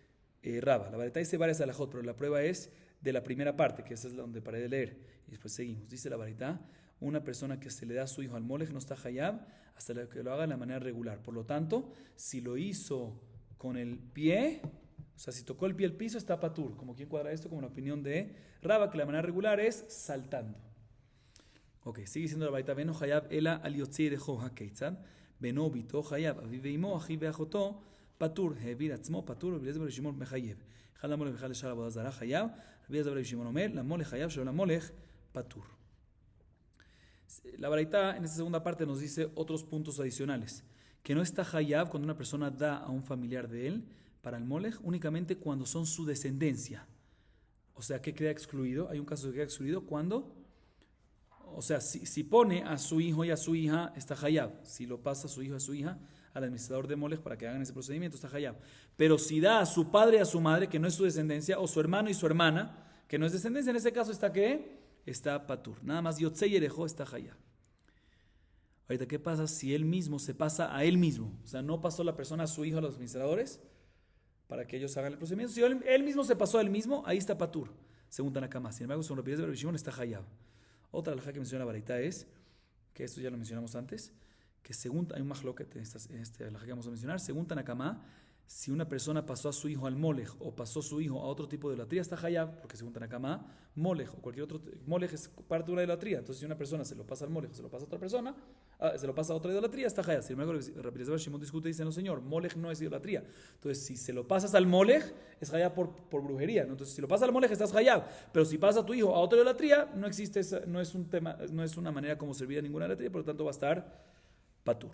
S1: Rabba. La baraita dice varias alajot, pero la prueba es de la primera parte, que esa es donde paré de leer. Y después seguimos. Dice la baraita, una persona que se le da a su hijo al molej no está hayab hasta que lo haga de la manera regular. Por lo tanto, si lo hizo con el pie, o sea, si tocó el pie al piso, está patur. Como quien cuadra esto, como la opinión de Rabba, que la manera regular es saltando. Ok, sigue diciendo la baraita, Beno hayab ela al yotzei rejo hakeitzad, Beno bito hayab, aviv veimo, achiv veachoto, patur, hevir atzmo, patur, Rabbi Eliezer bar Shimon mechayev. Echad lamolech v'echad l'shar avodah zara hayab, Rabbi Eliezer bar Shimon omer, lamolech hayab, shelo lamolech, patur. La baraita en esta segunda parte nos dice otros puntos adicionales, que no está hayab cuando una persona da a un familiar de él para el molej únicamente cuando son su descendencia. O sea, ¿qué queda excluido? Hay un caso que queda excluido cuando, o sea, si pone a su hijo y a su hija, está hayab. Si lo pasa a su hijo y a su hija al administrador de molej para que hagan ese procedimiento, está hayab. Pero si da a su padre y a su madre, que no es su descendencia, o su hermano y su hermana, que no es descendencia, en ese caso está ¿qué? Está patur. Nada más yotzei yerejo está hayab. Ahorita, ¿qué pasa si él mismo se pasa a él mismo? O sea, no pasó la persona a su hijo a los administradores para que ellos hagan el procedimiento. Si él mismo se pasó a él mismo, ahí está patur, según Tanakama. Sin embargo, según Rabbi Eliezer bar Shimon está hayab. Otra alajá que menciona la baraita es, que esto ya lo mencionamos antes, que según, hay un mahloket en este alajá que vamos a mencionar, según Tanakama, si una persona pasó a su hijo al molej o pasó a su hijo a otro tipo de idolatría, está hayab, porque según Tanakama, molej o cualquier otro, molej es parte de una idolatría. Entonces, si una persona se lo pasa al molej o se lo pasa a otra persona, se lo pasa a otra idolatría, está hayab. Sin embargo, Rabbi Eliezer bar Shimon discute y dice, no señor, molej no es idolatría. Entonces, si se lo pasas al molej, es hayab por brujería, ¿no? Entonces, si lo pasas al molej, estás hayab. Pero si pasa a tu hijo a otra idolatría, no existe, no es un tema, no es una manera como servir a ninguna idolatría, por lo tanto va a estar patur.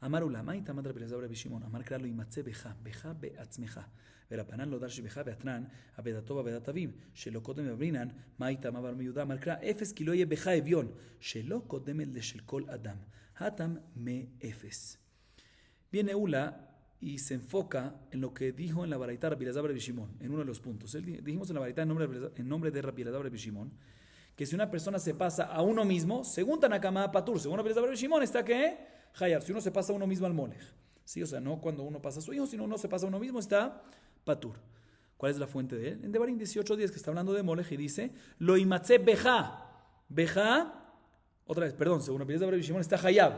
S1: Amar ulama y tamad Rabbi Eliezer bar Shimon. Amar kra lo imatze becha beatzmecha. ורבנן לא דרש בך ואתנן, אבדתו ואבדת אביו, שלא קודם אברינן, מה איתם אמר מיהודה, אמר קרא, אפס כי לא יהיה בך אביון, שלא קודמת לשל כל אדם. התם מאפס. Viene Ula y se enfoca en lo que dijo en la baraita Rabbi Eliezer bar Shimon, en uno de los puntos. Dijimos en la baraita en nombre de Rabbi Eliezer bar Shimon, que si una persona se pasa a uno mismo, según Tanakama patur, según Rabbi Eliezer bar Shimon, está que hayab, si uno se pasa a uno mismo al molej. Sí, o sea, no cuando uno pasa a su hijo, sino uno se pasa a uno mismo, está patur. ¿Cuál es la fuente de él? En Devarim 18:10, que está hablando de molej y dice, lo imatze beja, otra vez, perdón, según Rabbi Eliezer bar Shimon está hayab.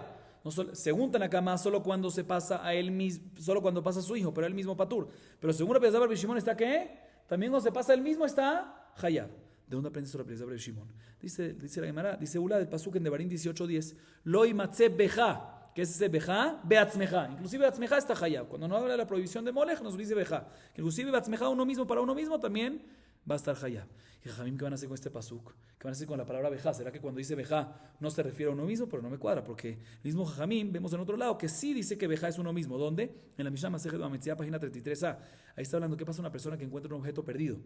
S1: No según Tanakama, solo cuando se pasa a él mismo, solo cuando pasa a su hijo, pero él mismo patur. Pero según Rabbi Eliezer bar Shimon está ¿qué? También cuando se pasa a él mismo está hayab. ¿De dónde aprende eso Rabbi Eliezer bar Shimon? Dice la Gemara, dice Ula del pasuk en Devarim 18:10, lo imatze beja. ¿Qué es ese bejá? Beatzmeja. Inclusive beatzmeja está hayab. Cuando no habla de la prohibición de molech, nos dice bejá. Inclusive beatzmeja uno mismo para uno mismo también va a estar hayab. Y Jajamim, ¿qué van a hacer con este pasuk? ¿Qué van a hacer con la palabra bejá? ¿Será que cuando dice bejá no se refiere a uno mismo? Pero no me cuadra, porque el mismo Jajamim vemos en otro lado que sí dice que bejá es uno mismo. ¿Dónde? En la Mishnah Masejet Bava Metzia, página 33a. Ahí está hablando qué pasa a una persona que encuentra un objeto perdido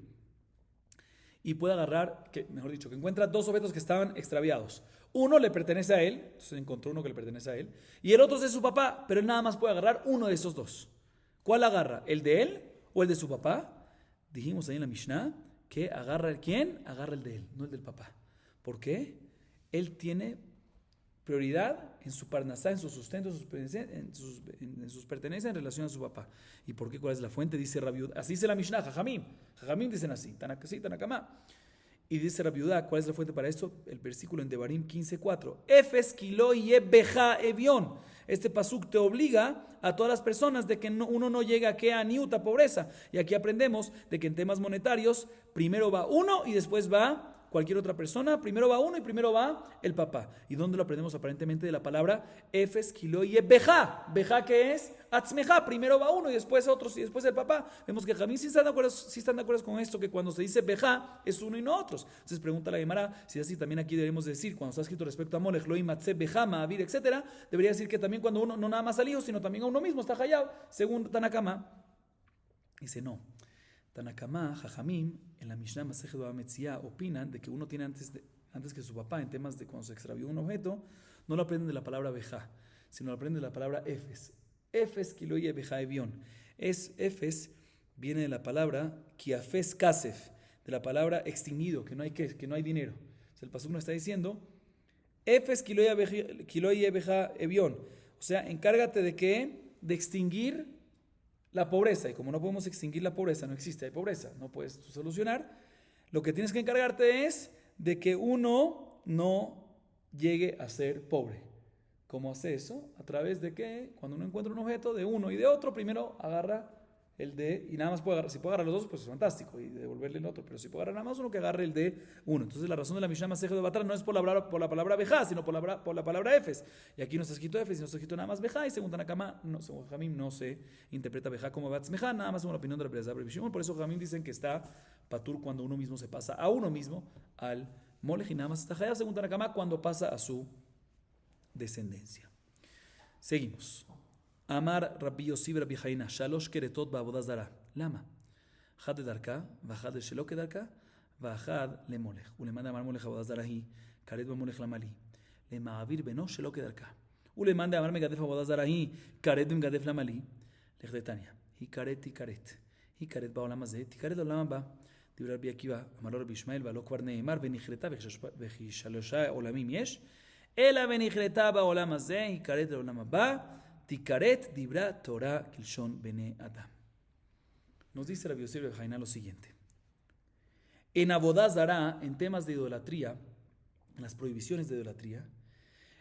S1: y puede agarrar, mejor dicho, que encuentra dos objetos que estaban extraviados. Uno le pertenece a él, entonces encontró uno que le pertenece a él, y el otro es de su papá, pero él nada más puede agarrar uno de esos dos. ¿Cuál agarra? ¿El de él o el de su papá? Dijimos ahí en la Mishnah que agarra el quién, agarra el de él, no el del papá. ¿Por qué? Él tiene prioridad en su parnasá, en su sustento, en sus pertenencias en relación a su papá. ¿Y por qué? ¿Cuál es la fuente? Dice Rabiud. Así dice la Mishnah, Jajamim. Jajamim dicen así, Tanakama. Y dice Rabiudá, ¿cuál es la fuente para esto? El versículo en Devarim 15:4. Efes kilo beja evión. Este pasuk te obliga a todas las personas de que uno no llegue a que a niuta, pobreza. Y aquí aprendemos de que en temas monetarios primero va uno y después va cualquier otra persona. Primero va uno y primero va el papá. ¿Y dónde lo aprendemos? Aparentemente de la palabra Efes kilo beja. Beja, ¿qué es? Atzmeja. Primero va uno y después otros y después el papá. Vemos que Jamín sí están de acuerdo con esto, que cuando se dice beja es uno y no otros. Entonces pregunta la Gemara si es así también aquí debemos decir, cuando está escrito respecto a Molech, Loim, Matze, Beja, Ma'avir, etc., debería decir que también cuando uno no nada más al hijo, sino también a uno mismo está hayab, según Tanakama. Dice no. Tanakama, Jajamim, en la Mishnah Masejet Bava Metzia opinan de que uno tiene antes que su papá en temas de cuando se extravió un objeto, no lo aprenden de la palabra beja, sino lo aprenden de la palabra efes. Efes kiloye beja evión. Efes viene de la palabra kiafes kasef, de la palabra extinguido, que no hay dinero. O sea, el pasuk nos está diciendo efes kiloye beja evión. O sea, encárgate de qué? De extinguir la pobreza. Y como no podemos extinguir la pobreza, no existe, hay pobreza, no puedes solucionar. Lo que tienes que encargarte es de que uno no llegue a ser pobre. ¿Cómo hace eso? A través de que cuando uno encuentra un objeto de uno y de otro, primero agarra el de, y nada más puede agarrar, si puede agarrar los dos, pues es fantástico, y devolverle el otro, pero si puede agarrar nada más uno, que agarre el de uno. Entonces la razón de la Mishnah Masejet de Batra no es por la palabra bejá, sino por la palabra efes. Y aquí no está escrito efes, no está escrito nada más bejá, y según Tanakama, según Jamim no se interpreta bejá como batzmejá, nada más según la opinión de la Berezdá Bishimon. Por eso Jamim dicen que está patur cuando uno mismo se pasa a uno mismo, al molej, y nada más está hayab, según Tanakama, cuando pasa a su descendencia. Seguimos. Amar Rabbi Yossi Rabbi Haina, Shalosh Keretot Ba'avodah Zara. Lama. Had Darka, Vahad Shelo Kedarka, Vahad Le Molech. Ulemanda Amar Molech Avodah Zara hi, Karet B'Molech Lamali. Le Ma'avir Beno Shelo Kedarka. Ulemanda Amar Megadef Avodah Zara hi, Karet B'Mgadef Lamali. Lech Detania. Hi Karet. Hi Karet Ba'olam Hazeh, Hi Karet Ba'olam Haba. Dibra Rabbi Akiva, Amar Rabbi Ishmael, Valo Kvar Neimar, Venichreta, Vechishalosha Olamim Yesh. Ela Venichreta Ba'olam Hazeh, Hi Karet Ba'olam Haba. Tikaret dibra Torah kilshon bene Adam. Nos dice Rabbi Yossi Rabbi Haina lo siguiente. En Avodah Zará, en temas de idolatría, en las prohibiciones de idolatría,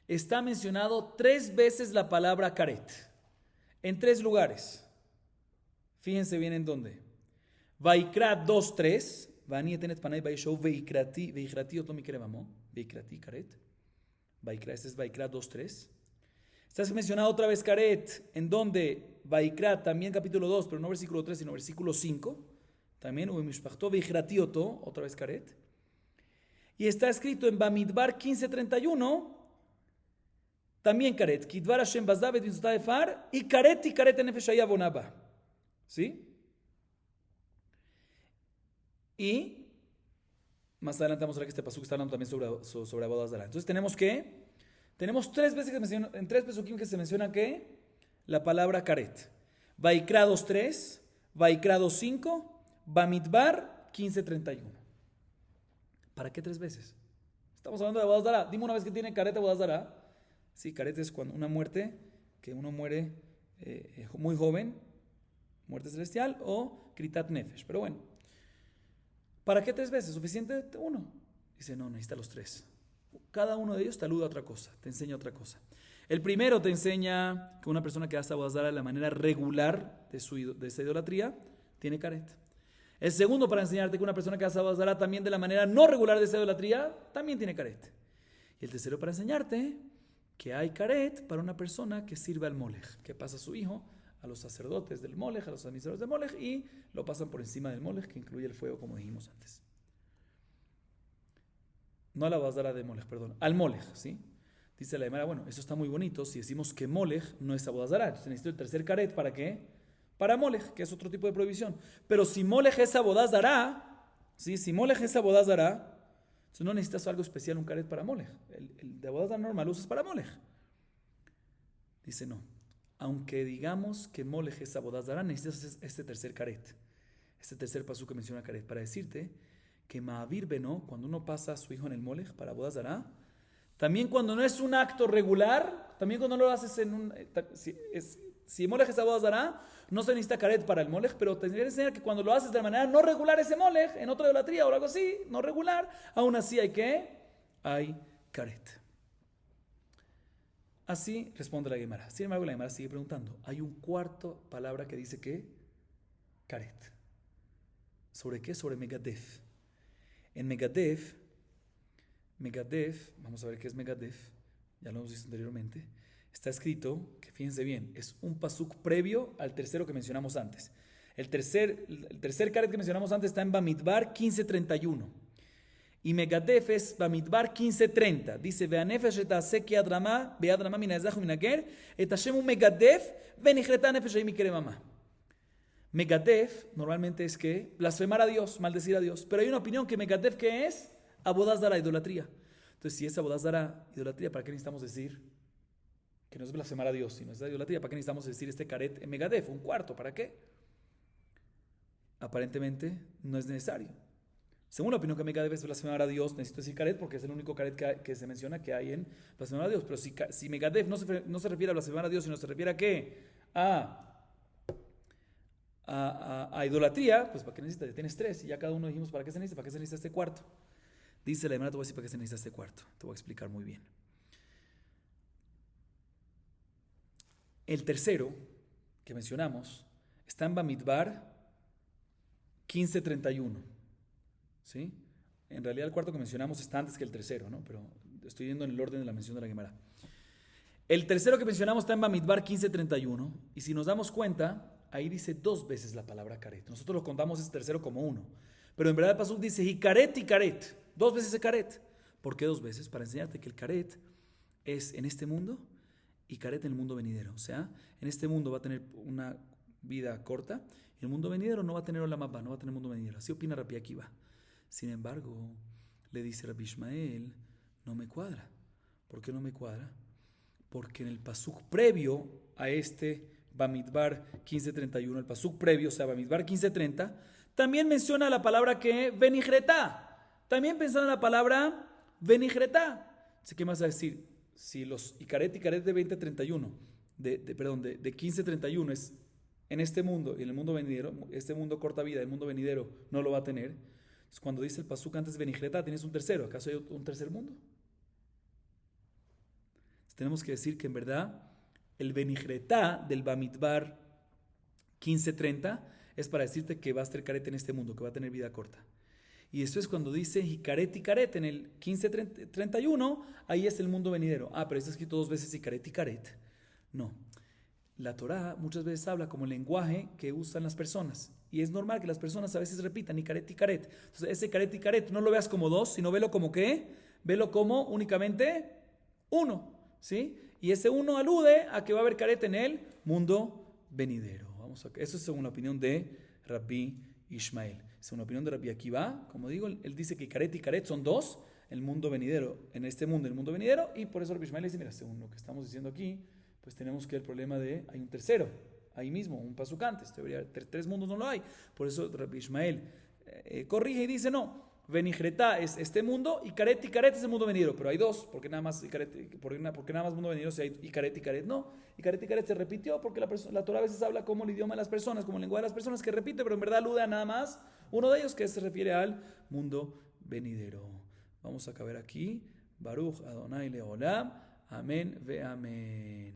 S1: está mencionado 3 veces la palabra karet. En 3 lugares. Fíjense bien en dónde. Vaikra 2:3. Vani etenet panay baishou veikrati oto mikre vamo. Veikrati karet. Vaikra, este es Vaikra 2:3. Está mencionado otra vez Karet, en donde Vaikra, también capítulo 2, pero no versículo 3, sino versículo 5. También, otra vez Karet. Y está escrito en Bamidbar 15:31, también Karet. Kidvar Hashem bazavet far y Karet nefesh bonaba. ¿Sí? Y más adelante vamos a ver que este pasuk está hablando también sobre Avodah Zará. Entonces tenemos 3 veces en 3 pesukim que se menciona que la palabra karet. Vaikra 2:3, Vaikra 2:5, Bamidbar 15:31. ¿Para qué 3 veces? Estamos hablando de Avodah Zará. Dime una vez que tiene karet Avodah Zará. Sí, karet es cuando una muerte, que uno muere muy joven, muerte celestial, o kritat nefesh. Pero bueno, ¿para qué 3 veces? ¿Suficiente 1? Dice, no, necesita los 3. Cada uno de ellos te aluda a otra cosa, te enseña otra cosa. El primero te enseña que una persona que hace Avodah Zará de la manera regular de esa idolatría tiene karet. El segundo, para enseñarte que una persona que hace Avodah Zará también de la manera no regular de esa idolatría también tiene karet. Y el tercero, para enseñarte que hay karet para una persona que sirve al molej, que pasa a su hijo a los sacerdotes del molej, a los administradores del molej, y lo pasan por encima del molej, que incluye el fuego, como dijimos antes. No a la Abodazara de molej, perdón, al molej, ¿sí? Dice la Gemara, bueno, eso está muy bonito si decimos que molej no es Abodazara. Entonces necesito el tercer karet, ¿para qué? Para molej, que es otro tipo de prohibición. Pero si molej es Abodazara, ¿sí? Si molej es Abodazara, entonces no necesitas algo especial, un karet para molej. El de Abodazara normal usas para molej. Dice no. Aunque digamos que molej es Abodazara, necesitas este tercer karet. Este tercer pasú que menciona karet, para decirte que Ma'avir Beno, cuando uno pasa a su hijo en el molej para Abodazara, también cuando no es un acto regular, también cuando no lo haces en un... Si molej es Abodazara, no se necesita karet para el molej, pero tendría que enseñar que cuando lo haces de manera no regular ese molej, en otra idolatría o algo así, no regular, aún así hay karet. Así responde la Gemara. Sin embargo, la Gemara sigue preguntando. Hay un cuarto palabra que dice que karet. ¿Sobre qué? Sobre Megadef. En Megadef, vamos a ver qué es Megadef, ya lo hemos visto anteriormente. Está escrito, que fíjense bien, es un pasuk previo al tercero que mencionamos antes. El tercer karet que mencionamos antes está en Bamidbar 15:31. Y Megadef es Bamidbar 15:30. Dice, Ve'anefesh et aseki adrama, be'adrama minazahu minager, et Hashem un Megadef, ve'nichreta nefesh ahí mikere mamá. Megadef normalmente es que blasfemar a Dios, maldecir a Dios. Pero hay una opinión que Megadef, ¿qué es? Abodazara, idolatría. Entonces, si es Abodazara, idolatría, ¿para qué necesitamos decir que no es blasfemar a Dios, sino es idolatría? ¿Para qué necesitamos decir este karet en Megadef? Un cuarto, ¿para qué? Aparentemente no es necesario. Según la opinión que Megadef es blasfemar a Dios, necesito decir karet porque es el único karet que se menciona que hay en blasfemar a Dios. Pero si Megadef no se refiere a blasfemar a Dios, sino se refiere a qué? A idolatría, pues ¿para qué necesitas? Ya tienes tres y ya cada uno dijimos ¿para qué se necesita? ¿Para qué se necesita este cuarto? Dice la Gemara, te voy a decir para qué se necesita este cuarto. Te voy a explicar muy bien. El tercero que mencionamos está en Bamidbar 15:31. ¿Sí? En realidad el cuarto que mencionamos está antes que el tercero, ¿no? Pero estoy yendo en el orden de la mención de la Gemara. El tercero que mencionamos está en Bamidbar 15:31. Y si nos damos cuenta, ahí dice 2 veces la palabra karet. Nosotros lo contamos ese tercero como uno. Pero en verdad el pasuk dice y karet. 2 veces el karet. ¿Por qué 2 veces? Para enseñarte que el karet es en este mundo y karet en el mundo venidero. O sea, en este mundo va a tener una vida corta. En el mundo venidero no va a tener olam haba, no va a tener mundo venidero. Así opina Rabbi Akiva. Sin embargo, le dice Rabbi Ishmael, no me cuadra. ¿Por qué no me cuadra? Porque en el pasuk previo a este Bamidbar 15:31, el pasuk previo, o sea, Bamidbar 15:30, también menciona la palabra que Benihretá. También menciona la palabra Benihretá. ¿Qué más va a decir? Si los Ikaret de 20:31, de 15:31 es en este mundo y en el mundo venidero, este mundo corta vida, el mundo venidero no lo va a tener. Entonces, cuando dice el pasuk antes Benihretá, tienes un tercero. ¿Acaso hay un tercer mundo? Tenemos que decir que en verdad el Benihretá del Bamidbar 15:30 es para decirte que va a estar karet en este mundo, que va a tener vida corta. Y eso es cuando dice y karet en el 15:31, ahí es el mundo venidero. Pero está escrito 2 veces y karet. No. La Torá muchas veces habla como el lenguaje que usan las personas. Y es normal que las personas a veces repitan y karet. Entonces ese karet no lo veas como 2, sino velo como ¿qué? Velo como únicamente 1. ¿Sí? Y ese 1 alude a que va a haber karet en el mundo venidero. Eso es según la opinión de Rabbi Ishmael. Según la opinión de Rabbi Akiva, como digo, él dice que karet son 2, el mundo venidero, en este mundo, el mundo venidero, y por eso Rabbi Ishmael dice, mira, según lo que estamos diciendo aquí, pues tenemos que el problema de, hay un tercero, ahí mismo, un pasuk antes, 3 mundos no lo hay. Por eso Rabbi Ishmael corrige y dice, no, Benihretá es este mundo y karet es el mundo venidero, pero hay 2, porque nada más porque nada más mundo venidero si hay y karet no, y karet se repitió porque la Torah a veces habla como el idioma de las personas, como el lenguaje de las personas que repite, pero en verdad alude a nada más uno de ellos que se refiere al mundo venidero. Vamos a acabar aquí. Baruch Adonai Leolam. Amén ve amén.